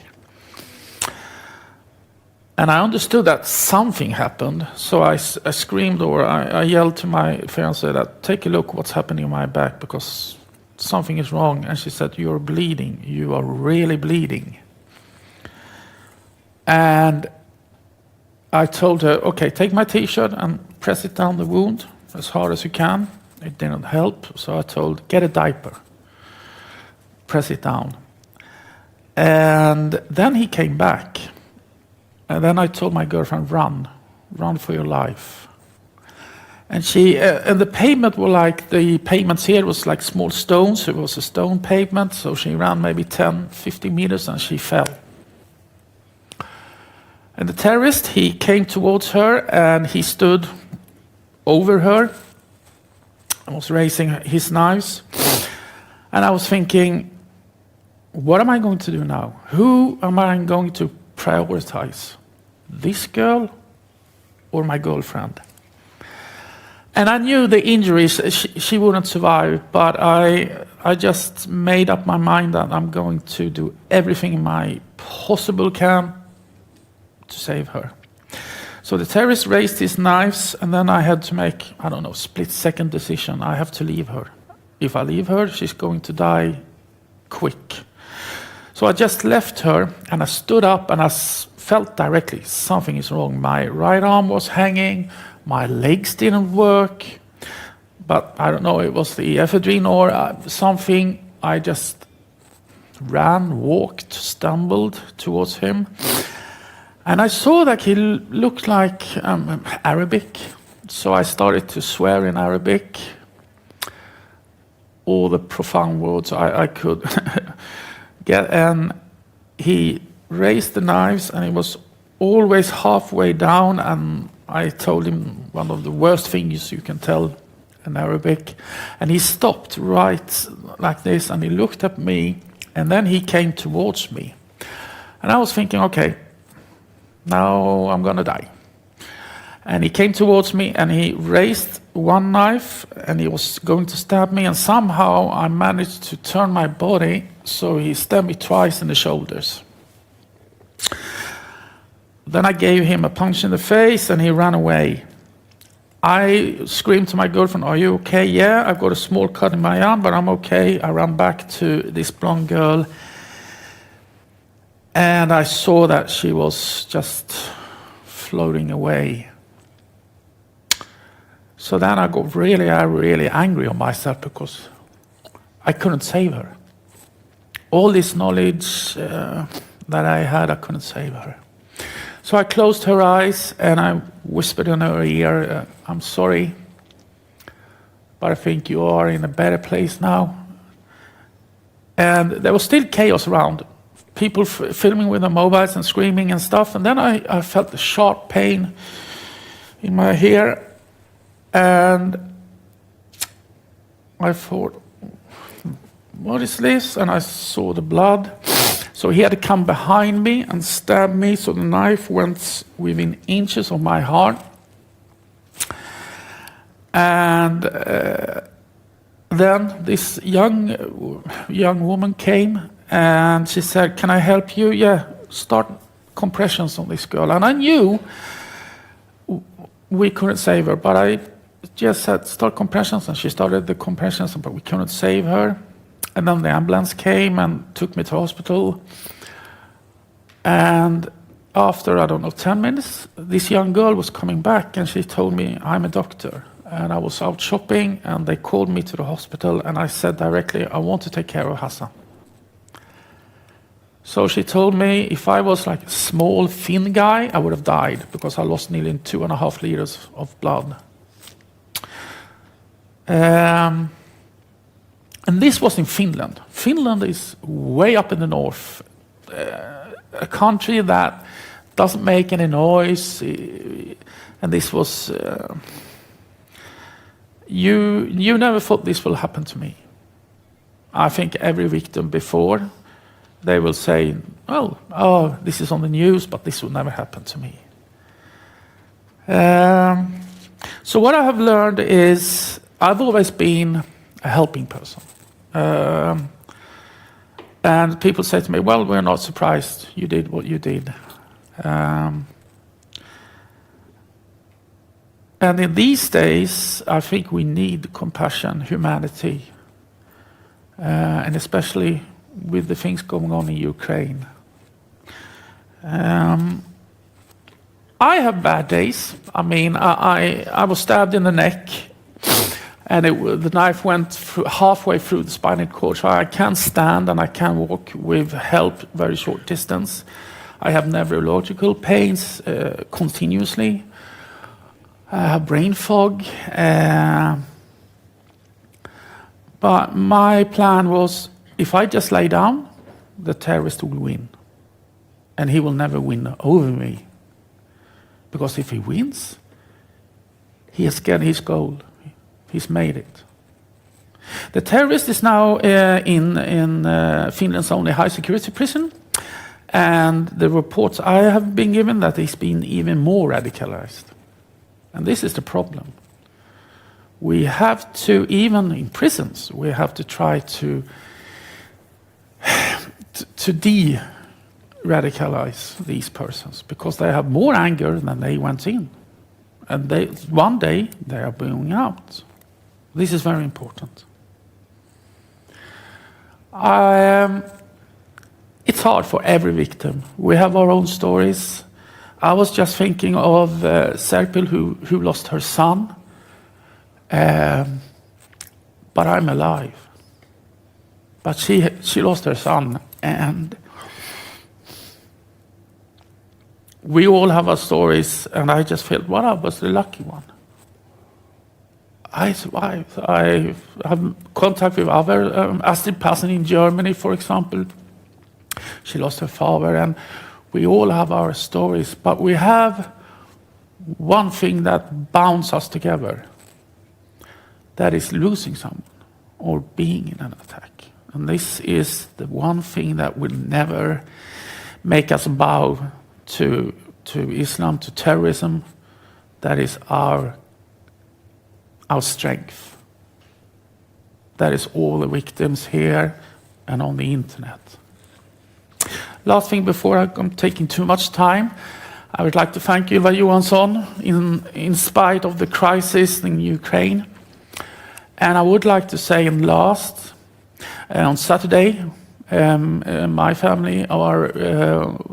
And I understood that something happened, so I screamed, or I yelled to my fiancée that, "Take a look what's happening on my back, because something is wrong." And she said, "You're bleeding, you are really bleeding." And I told her, "Okay, take my t-shirt and press it down the wound as hard as you can." It didn't help, so I told, "Get a diaper, press it down." And then he came back. And then I told my girlfriend, run for your life. And and the pavement were like, the pavements here was like small stones. It was a stone pavement, so she ran maybe 10, 50 meters and she fell. And the terrorist, he came towards her and he stood over her and was raising his knives. And I was thinking, what am I going to do now? Who am I going to prioritize? This girl or my girlfriend? And I knew the injuries, she wouldn't survive, but I just made up my mind that I'm going to do everything in my possible can to save her. So the terrorist raised his knives, and then I had to make, I don't know, split-second decision. I have to leave her. If I leave her, she's going to die quick. So I just left her, and I stood up, and I felt directly something is wrong. My right arm was hanging, my legs didn't work, but I don't know, it was the ephedrine or something. I just ran, walked, stumbled towards him. And I saw that he looked like Arabic, so I started to swear in Arabic. All the profound words I could get. And he raised the knives, and he was always halfway down, and I told him one of the worst things you can tell in Arabic. And he stopped right like this, and he looked at me, and then he came towards me. And I was thinking, okay, now I'm gonna die. And he came towards me, and he raised one knife, and he was going to stab me, and somehow I managed to turn my body, so he stabbed me twice in the shoulders. Then I gave him a punch in the face, and he ran away. I screamed to my girlfriend, "Are you okay?" "Yeah, I've got a small cut in my arm, but I'm okay." I ran back to this blonde girl, and I saw that she was just floating away. So then I got really angry on myself because I couldn't save her. All this knowledge that I had, I couldn't save her. So I closed her eyes and I whispered in her ear, "I'm sorry, but I think you are in a better place now." And there was still chaos around. People filming with their mobiles and screaming and stuff. And then I felt a sharp pain in my ear. And I thought, what is this? And I saw the blood. So he had to come behind me and stab me. So the knife went within inches of my heart. And then this young woman came and she said, "Can I help you?" "Yeah, start compressions on this girl." And I knew we couldn't save her, but I just said, "Start compressions," and she started the compressions, but we couldn't save her. And then the ambulance came and took me to hospital. And after, 10 minutes, this young girl was coming back and she told me, "I'm a doctor." And I was out shopping and they called me to the hospital and I said directly, "I want to take care of Hassan." So she told me if I was like a small, thin guy, I would have died because I lost nearly 2.5 liters of blood. And this was in Finland. Finland is way up in the north. A country that doesn't make any noise. And this was... You never thought this will happen to me. I think every victim before, they will say, oh, this is on the news, but this will never happen to me. So what I have learned is I've always been a helping person. And people say to me, "Well, we're not surprised you did what you did." And in these days, I think we need compassion, humanity, and especially with the things going on in Ukraine. I have bad days. I mean, I was stabbed in the neck, and the knife went halfway through the spinal cord, so I can't stand and I can't walk with help very short distance. I have neurological pains continuously. brain fog. But my plan was, if I just lay down, the terrorist will win. And he will never win over me. Because if he wins, he has got his goal. He's made it. The terrorist is now in Finland's only high security prison. And the reports I have been given that he's been even more radicalized. And this is the problem. We have to, even in prisons, we have to try to de-radicalize these persons because they have more anger than they went in. And one day they are going out. This is very important. It's hard for every victim. We have our own stories. I was just thinking of Serpil who lost her son. But I'm alive. But she lost her son, and we all have our stories, and I just felt, well, I was the lucky one. I survived. I have contact with other, Astrid Passen in Germany, for example. She lost her father, and we all have our stories, but we have one thing that binds us together. That is losing someone or being in an attack. And this is the one thing that will never make us bow to Islam, to terrorism. That is our strength. That is all the victims here and on the internet. Last thing before I'm taking too much time, I would like to thank Ylva Johansson in spite of the crisis in Ukraine. And I would like to say last, on Saturday, my family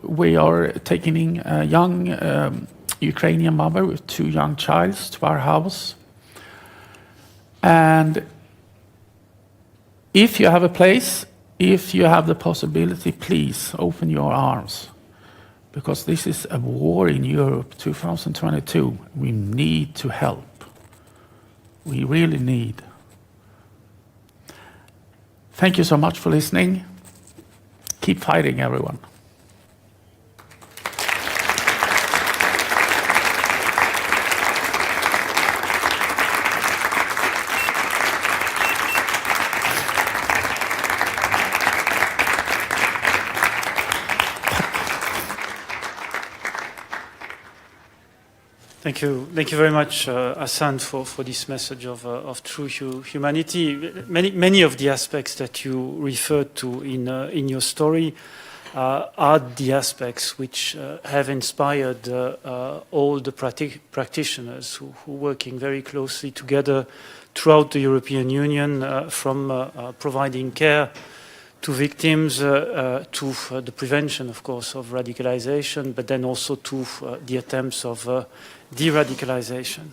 we are taking in a young Ukrainian mother with 2 young children to our house. And if you have a place, if you have the possibility, please open your arms. Because this is a war in Europe, 2022. We need to help. We really need. Thank you so much for listening. Keep fighting, everyone. Thank you very much, Hassan, for this message of true humanity. Many of the aspects that you referred to in your story are the aspects which have inspired all the practitioners who are working very closely together throughout the European Union, from providing care to victims, to the prevention, of course, of radicalization, but then also to the attempts of de-radicalization.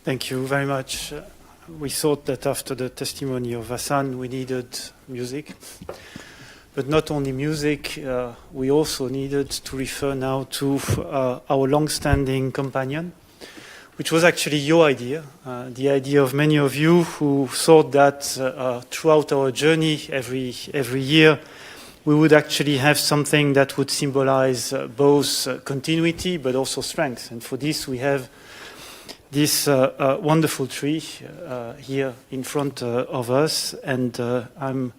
Thank you very much. We thought that after the testimony of Hassan, we needed music. But not only music, we also needed to refer now to our long-standing companion, which was actually your idea, the idea of many of you who thought that throughout our journey every year, we would actually have something that would symbolize both continuity but also strength. And for this, we have this wonderful tree here in front of us. And I'm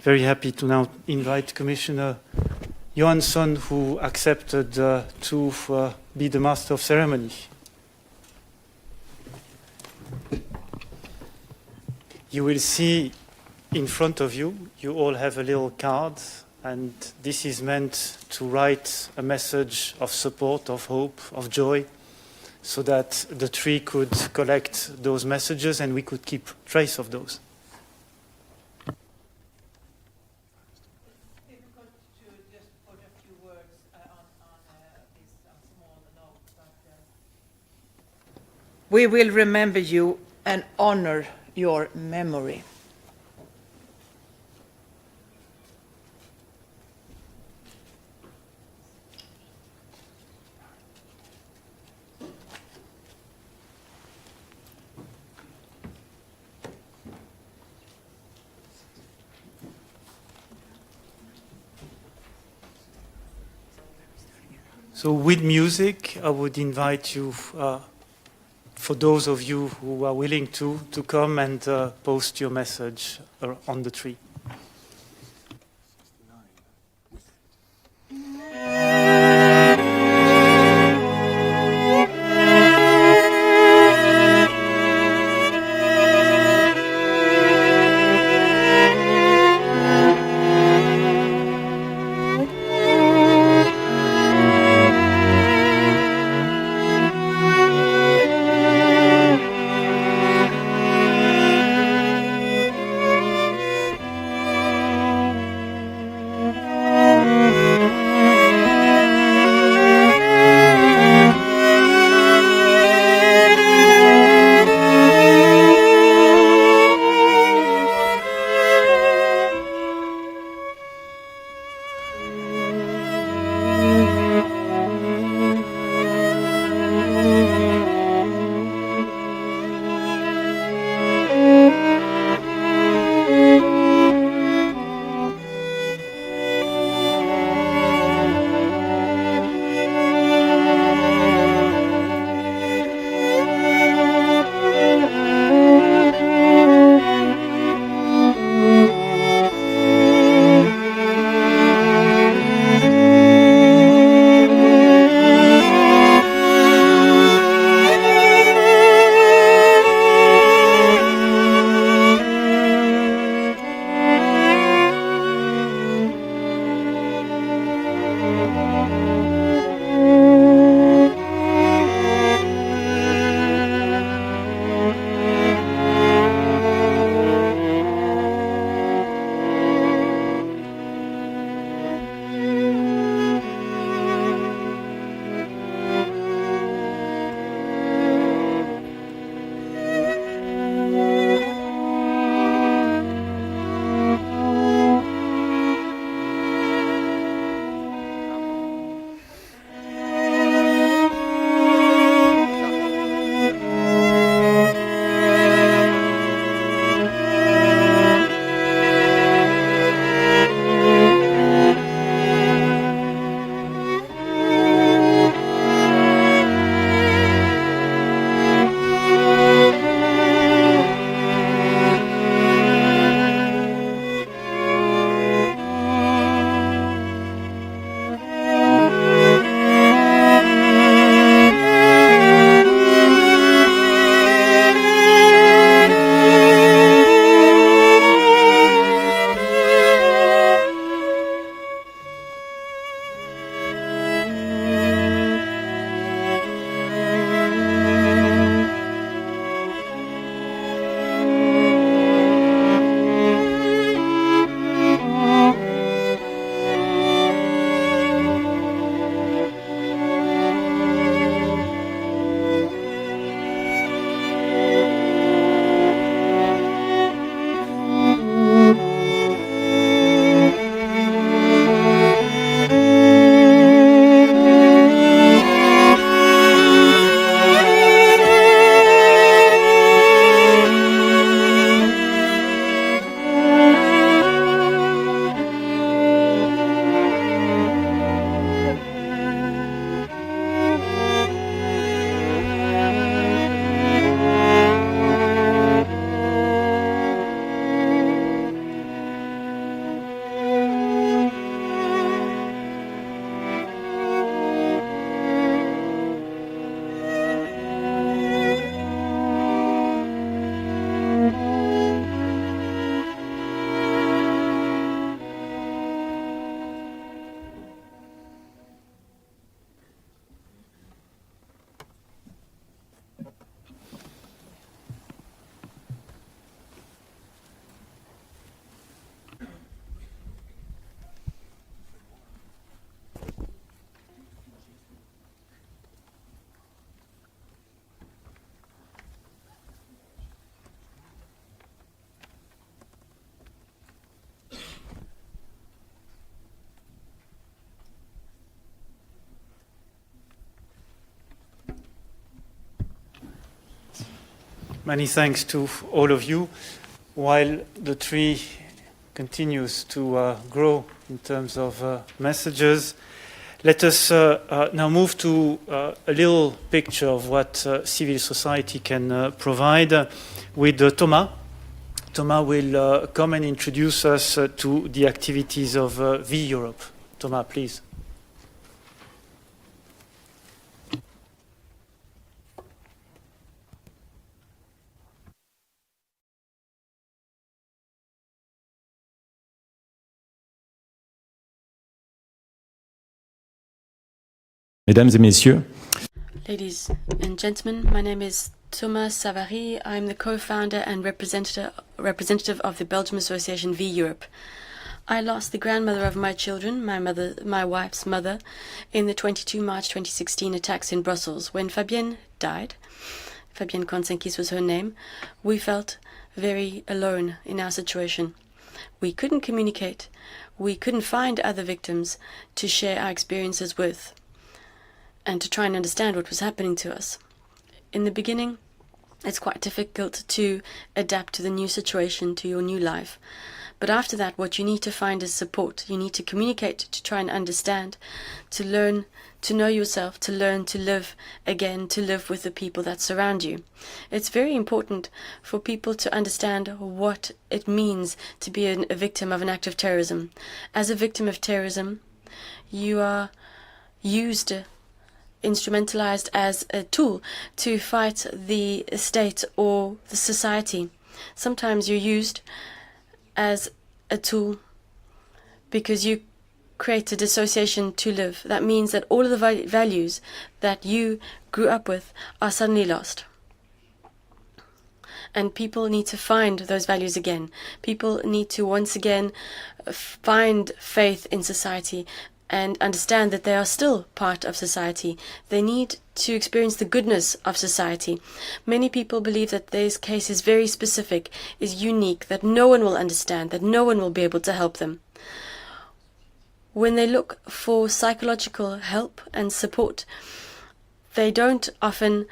very happy to now invite Commissioner Johansson, who accepted to be the Master of Ceremony. You will see in front of you, you all have a little card, and this is meant to write a message of support, of hope, of joy, so that the tree could collect those messages and we could keep trace of those. We will remember you and honor your memory. So with music, I would invite you, for those of you who are willing to come and post your message on the tree. Many thanks to all of you. While the tree continues to grow in terms of messages, let us now move to a little picture of what civil society can provide with Thomas. Thomas will come and introduce us to the activities of V-Europe. Thomas, please. Mesdames et messieurs, Ladies and gentlemen, my name is Thomas Savary. I'm the co-founder and representative of the Belgium Association V-Europe. I lost the grandmother of my children, my wife's mother, in the 22 March 2016 attacks in Brussels. When Fabienne died, Fabienne Konsenkis was her name, we felt very alone in our situation. We couldn't communicate. We couldn't find other victims to share our experiences with and to try and understand what was happening to us. In the beginning, it's quite difficult to adapt to the new situation, to your new life. But after that, what you need to find is support. You need to communicate, to try and understand, to learn to know yourself, to learn to live again, to live with the people that surround you. It's very important for people to understand what it means to be a victim of an act of terrorism. As a victim of terrorism, you are instrumentalized as a tool to fight the state or the society. Sometimes you're used as a tool because you create a dissociation to live. That means that all of the values that you grew up with are suddenly lost. And people need to find those values again. People need to once again find faith in society and understand that they are still part of society. They need to experience the goodness of society. Many people believe that this case is very specific, is unique, that no one will understand, that no one will be able to help them. When they look for psychological help and support, they don't often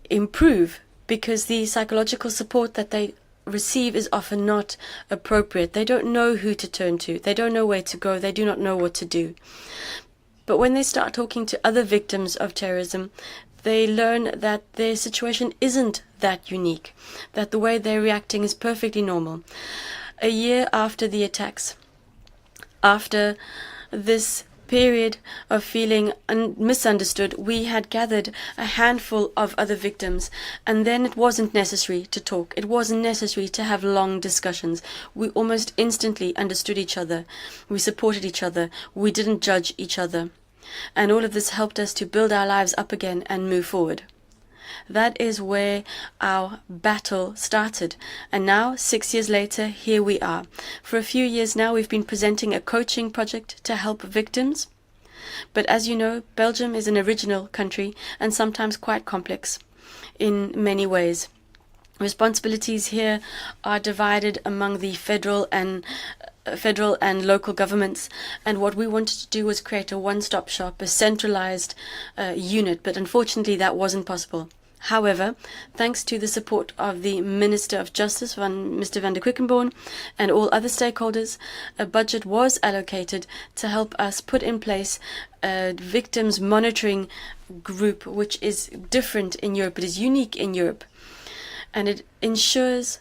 improve because the psychological support that they receive is often not appropriate. They don't know who to turn to. They don't know where to go. They do not know what to do. But when they start talking to other victims of terrorism, they learn that their situation isn't that unique, that the way they're reacting is perfectly normal. A year after the attacks, after this period of feeling misunderstood, we had gathered a handful of other victims, and then it wasn't necessary to talk. It wasn't necessary to have long discussions. We almost instantly understood each other. We supported each other. We didn't judge each other. And all of this helped us to build our lives up again and move forward. That is where our battle started. And now, 6 years later, here we are. For a few years now, we've been presenting a coaching project to help victims. But as you know, Belgium is an original country and sometimes quite complex in many ways. Responsibilities here are divided among the federal and local governments, and what we wanted to do was create a one-stop shop, a centralized unit, but unfortunately that wasn't possible. However, thanks to the support of the Minister of Justice, Mr. van der Quickenborn, and all other stakeholders, a budget was allocated to help us put in place a victims monitoring group, which is different in Europe. It is unique in Europe, and it ensures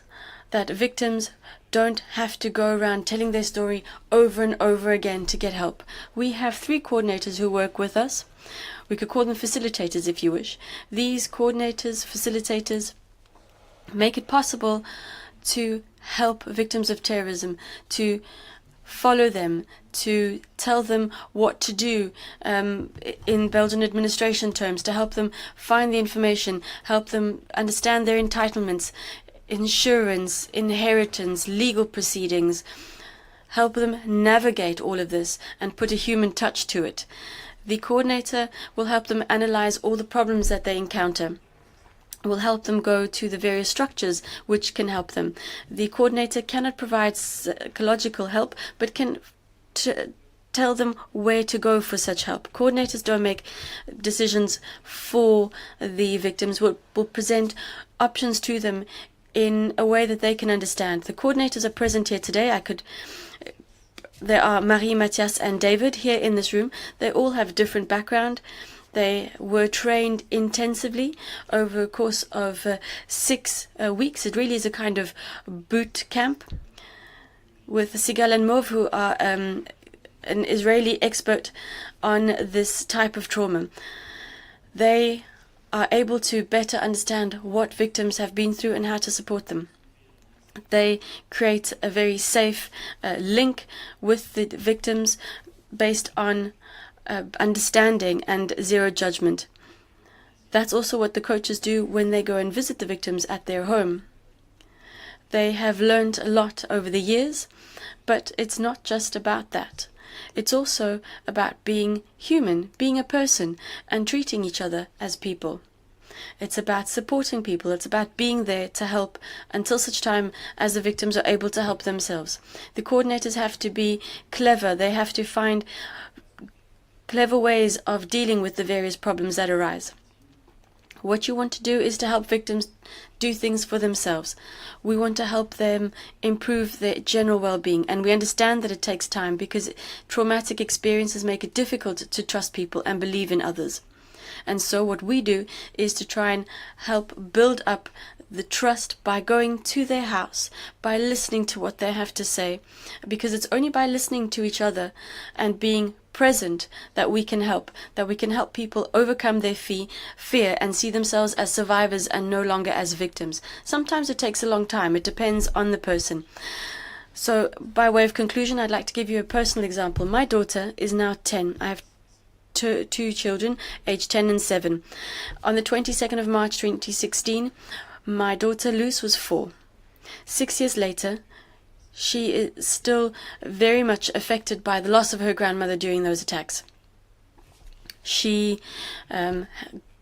that victims don't have to go around telling their story over and over again to get help. We have 3 coordinators who work with us. We could call them facilitators if you wish. These coordinators, facilitators, make it possible to help victims of terrorism, to follow them, to tell them what to do in Belgian administration terms, to help them find the information, help them understand their entitlements, insurance, inheritance, legal proceedings, help them navigate all of this and put a human touch to it. The coordinator will help them analyze all the problems that they encounter, will help them go to the various structures which can help them. The coordinator cannot provide psychological help, but can tell them where to go for such help. Coordinators don't make decisions for the victims, will present options to them in a way that they can understand. The coordinators are present here today. There are Marie, Matthias and David here in this room. They all have a different background. They were trained intensively over a course of 6 weeks. It really is a kind of boot camp with Sigal and Mov, who are an Israeli expert on this type of trauma. They are able to better understand what victims have been through and how to support them. They create a very safe link with the victims based on understanding and zero judgment. That's also what the coaches do when they go and visit the victims at their home. They have learned a lot over the years, but it's not just about that. It's also about being human, being a person, and treating each other as people. It's about supporting people. It's about being there to help until such time as the victims are able to help themselves. The coordinators have to be clever. They have to find clever ways of dealing with the various problems that arise. What you want to do is to help victims do things for themselves. We want to help them improve their general well-being, and we understand that it takes time because traumatic experiences make it difficult to trust people and believe in others. And so what we do is to try and help build up the trust by going to their house, by listening to what they have to say, because it's only by listening to each other and being present that we can help people overcome their fear and see themselves as survivors and no longer as victims. Sometimes it takes a long time. It depends on the person. So by way of conclusion, I'd like to give you a personal example. My daughter is now 10. I have two children, aged 10 and 7. On the 22nd of March 2016, my daughter Luce was 4. 6 years later, she is still very much affected by the loss of her grandmother during those attacks. She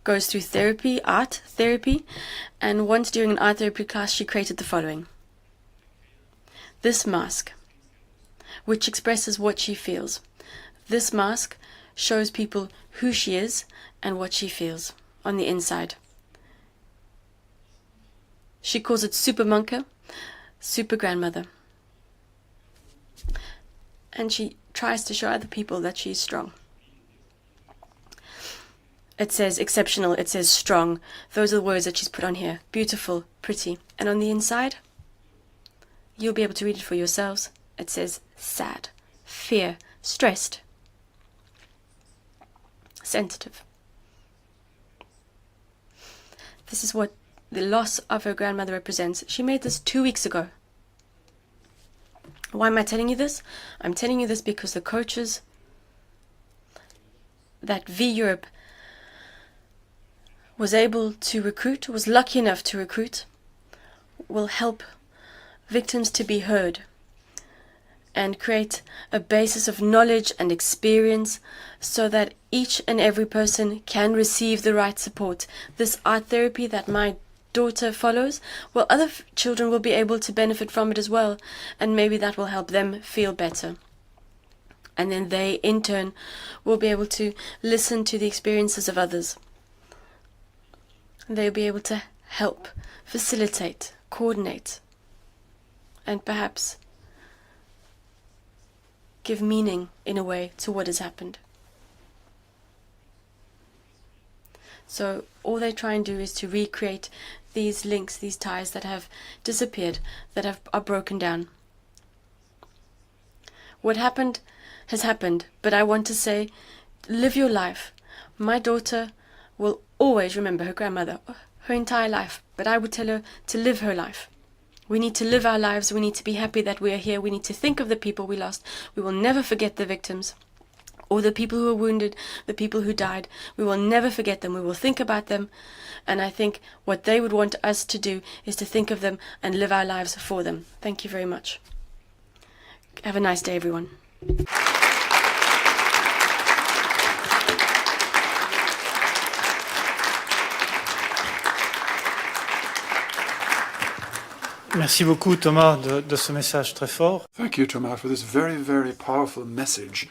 goes through therapy, art therapy, and once during an art therapy class she created the following. This mask, which expresses what she feels. This mask shows people who she is and what she feels on the inside. She calls it Super Monka, Super Grandmother. And she tries to show other people that she's strong. It says exceptional, it says strong. Those are the words that she's put on here. Beautiful, pretty. And on the inside, you'll be able to read it for yourselves. It says sad, fear, stressed, sensitive. This is what the loss of her grandmother represents. She made this 2 weeks ago. Why am I telling you this? I'm telling you this because the coaches that V Europe was able to recruit, was lucky enough to recruit, will help victims to be heard and create a basis of knowledge and experience so that each and every person can receive the right support. This art therapy that my daughter follows, well, other children will be able to benefit from it as well, and maybe that will help them feel better. And then they, in turn, will be able to listen to the experiences of others. They'll be able to help, facilitate, coordinate, and perhaps give meaning, in a way, to what has happened. So all they try and do is to recreate these links, these ties that have disappeared, that are broken down. What happened has happened, but I want to say, live your life. My daughter will always remember her grandmother her entire life, but I would tell her to live her life. We need to live our lives. We need to be happy that we are here. We need to think of the people we lost. We will never forget the victims or the people who were wounded, the people who died. We will never forget them. We will think about them. And I think what they would want us to do is to think of them and live our lives for them. Thank you very much. Have a nice day, everyone. Merci beaucoup, Thomas, de ce message très fort. Thank you, Thomas, for this very, very powerful message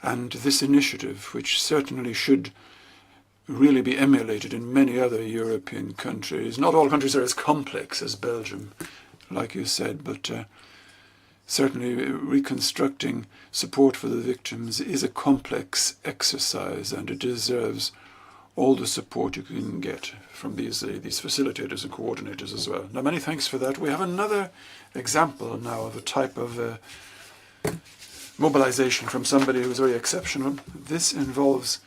And this initiative, which certainly should really be emulated in many other European countries. Not all countries are as complex as Belgium, like you said, but certainly reconstructing support for the victims is a complex exercise, and it deserves all the support you can get from these facilitators and coordinators as well. Now, many thanks for that. We have another example now of a type of mobilization from somebody who's very exceptional. This involves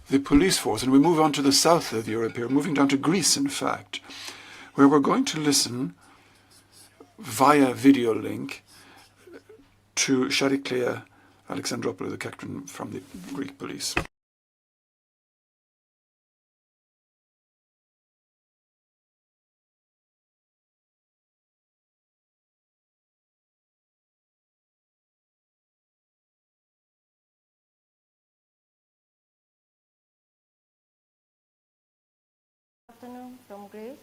the police force, and we move on to the south of Europe here, moving down to Greece, in fact, where we're going to listen via video link to Chariclea Alexandropoulou, the captain from the Greek police. Good afternoon from Greece.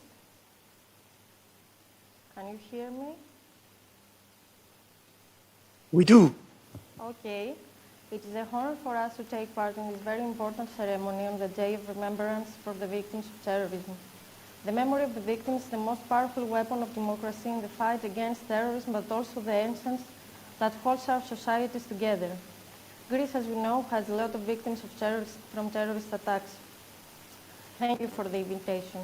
Can you hear me? We do. Okay. It is a honor for us to take part in this very important ceremony on the Day of Remembrance for the victims of terrorism. The memory of the victims is the most powerful weapon of democracy in the fight against terrorism, but also the essence that holds our societies together. Greece, as you know, has a lot of victims of terrorist attacks. Thank you for the invitation.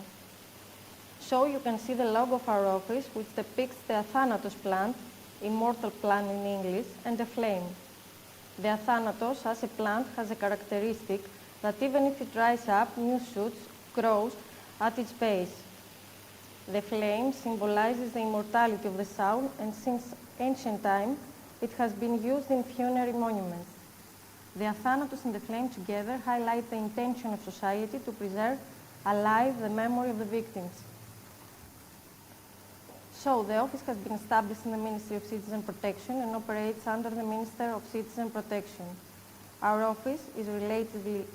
So you can see the logo of our office, which depicts the Athanatos plant, immortal plant in English, and a flame. The Athanatos, as a plant, has a characteristic that even if it dries up, new shoots grows at its base. The flame symbolizes the immortality of the soul, and since ancient time, it has been used in funerary monuments. The Athanatos and the flame together highlight the intention of society to preserve alive the memory of the victims. So, the office has been established in the Ministry of Citizen Protection and operates under the Minister of Citizen Protection. Our office is relatively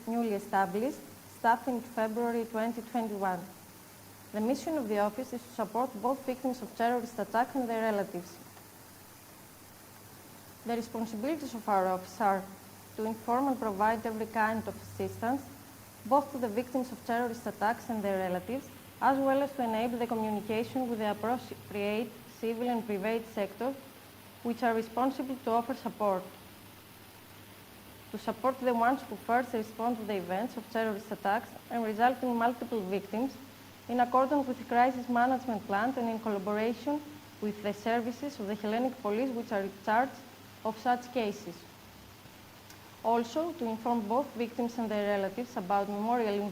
newly established, staffed in February 2021. The mission of the office is to support both victims of terrorist attack and their relatives. The responsibilities of our office are to inform and provide every kind of assistance, both to the victims of terrorist attacks and their relatives, as well as to enable the communication with the appropriate civil and private sectors, which are responsible to offer support. To support the ones who first respond to the events of terrorist attacks and result in multiple victims, in accordance with the crisis management plan and in collaboration with the services of the Hellenic Police, which are in charge of such cases. Also, to inform both victims and their relatives about memorial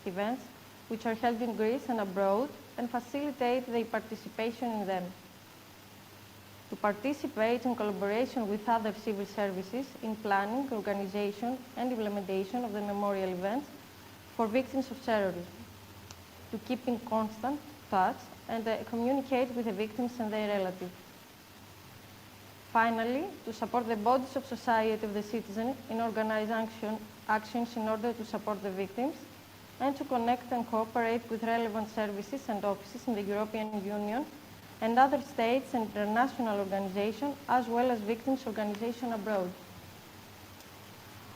events which are held in Greece and abroad, and facilitate their participation in them. To participate in collaboration with other civil services in planning, organization, and implementation of the memorial events for victims of terrorism. To keep in constant touch and communicate with the victims and their relatives. Finally, to support the bodies of society of the citizen in organized actions in order to support the victims, and to connect and cooperate with relevant services and offices in the European Union and other states and international organizations, as well as victims' organizations abroad.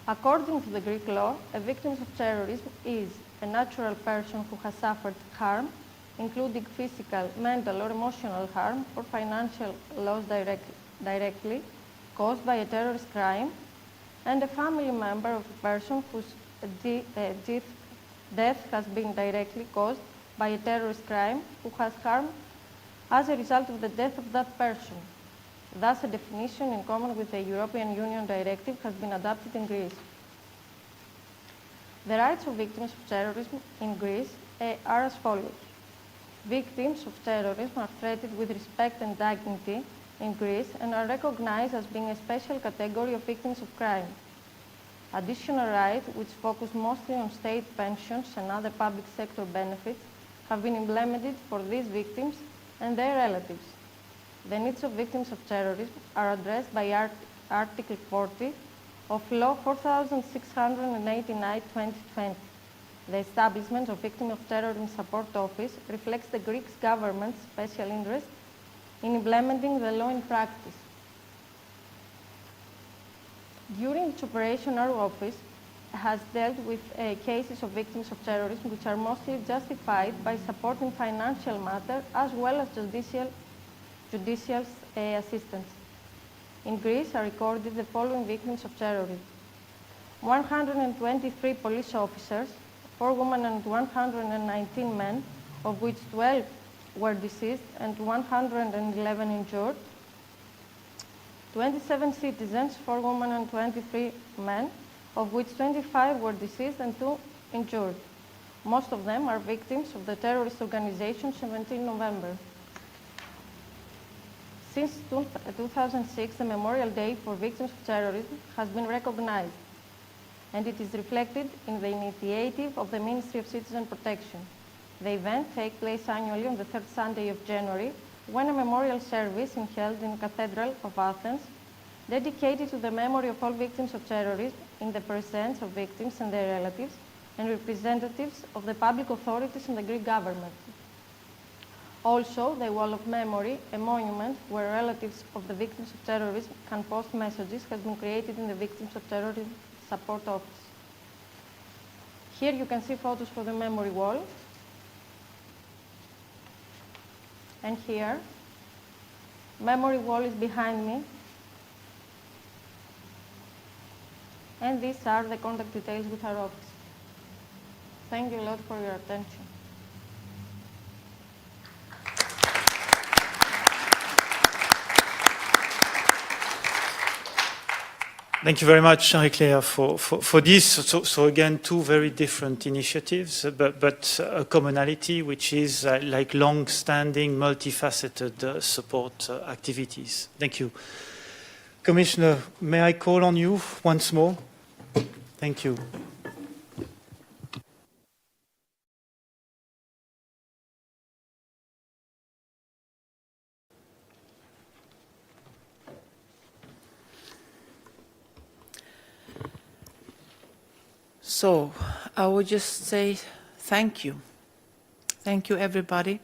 According to the Greek law, a victim of terrorism is a natural person who has suffered harm, including physical, mental, or emotional harm, or financial loss directly caused by a terrorist crime, and a family member of a person whose death has been directly caused by a terrorist crime who has harm as a result of the death of that person. Thus, a definition in common with the European Union directive has been adopted in Greece. The rights of victims of terrorism in Greece are as follows. Victims of terrorism are treated with respect and dignity in Greece and are recognized as being a special category of victims of crime. Additional rights, which focus mostly on state pensions and other public sector benefits, have been implemented for these victims and their relatives. The needs of victims of terrorism are addressed by Article 40 of Law 4689/2020. The establishment of Victim of Terrorism Support Office reflects the Greek government's special interest in implementing the law in practice. During its operation, our office has dealt with cases of victims of terrorism which are mostly justified by supporting financial matter as well as judicial assistance. In Greece are recorded the following victims of terrorism: 123 police officers, 4 women and 119 men, of which 12 were deceased and 111 injured. 27 citizens, 4 women and 23 men, of which 25 were deceased and 2 injured. Most of them are victims of the terrorist organization 17 November. Since 2006, the Memorial Day for Victims of Terrorism has been recognized, and it is reflected in the initiative of the Ministry of Citizen Protection. The event takes place annually on the third Sunday of January, when a memorial service is held in the Cathedral of Athens, dedicated to the memory of all victims of terrorism in the presence of victims and their relatives and representatives of the public authorities and the Greek government. Also, the Wall of Memory, a monument where relatives of the victims of terrorism can post messages, has been created in the Victims of Terrorism Support Office. Here you can see photos for the memory wall. And here, memory wall is behind me. And these are the contact details with our office. Thank you a lot for your attention. Thank you very much, Marie-Claire, for this. So again, two very different initiatives, but a commonality, which is like long-standing, multifaceted support activities. Thank you. Commissioner, may I call on you once more? Thank you. So, I would just say thank you. Thank you, everybody.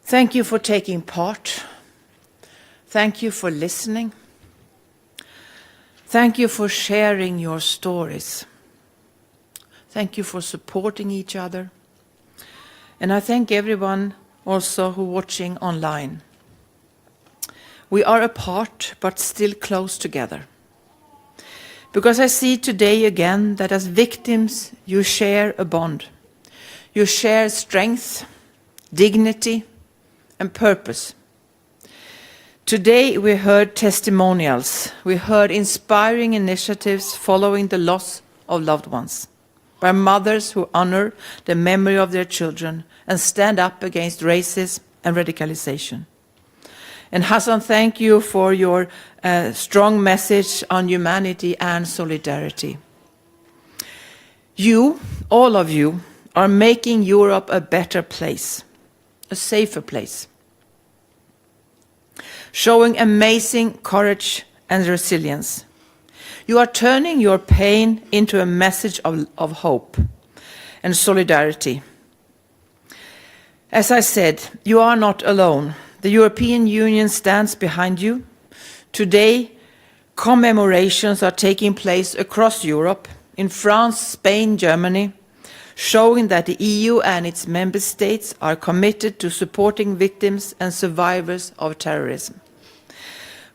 Thank you for taking part. Thank you for listening. Thank you for sharing your stories. Thank you for supporting each other. And I thank everyone also who watching online. We are apart, but still close together. Because I see today again that as victims, you share a bond. You share strength, dignity, and purpose. Today we heard testimonials. We heard inspiring initiatives following the loss of loved ones, by mothers who honor the memory of their children and stand up against racism and radicalization. And Hassan, thank you for your strong message on humanity and solidarity. You, all of you, are making Europe a better place, a safer place, showing amazing courage and resilience. You are turning your pain into a message of hope and solidarity. As I said, you are not alone. The European Union stands behind you. Today, commemorations are taking place across Europe, in France, Spain, Germany, showing that the EU and its member states are committed to supporting victims and survivors of terrorism.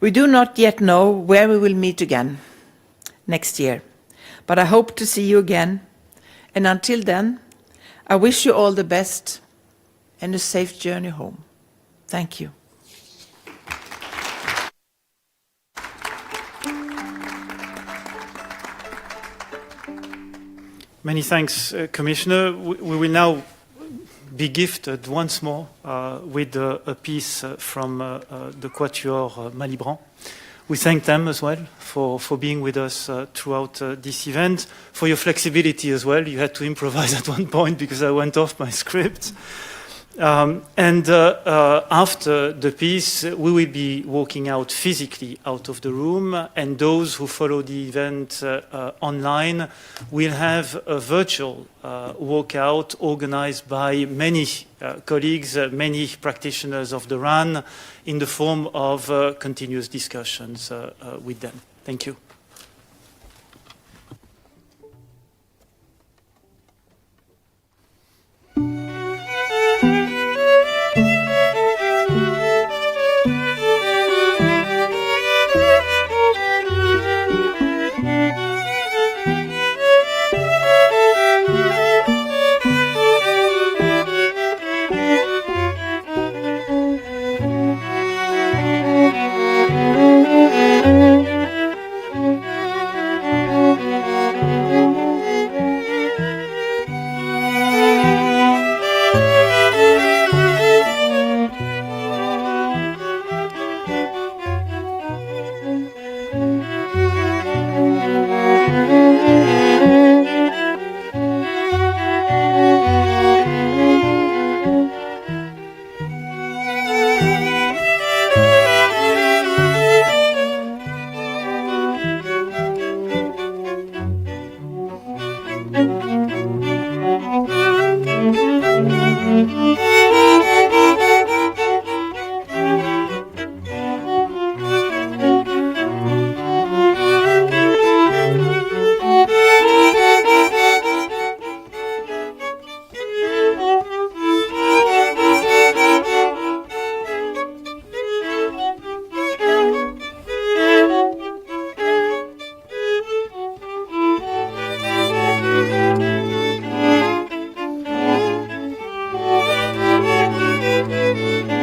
We do not yet know where we will meet again next year, but I hope to see you again. And until then, I wish you all the best and a safe journey home. Thank you. Many thanks, Commissioner. We will now be gifted once more with a piece from the Quatuor Malibran. We thank them as well for being with us throughout this event, for your flexibility as well. You had to improvise at one point because I went off my script. After the piece, we will be walking out physically out of the room, and those who follow the event online will have a virtual walkout organized by many colleagues, many practitioners of the RAN, in the form of continuous discussions with them. Thank you. you.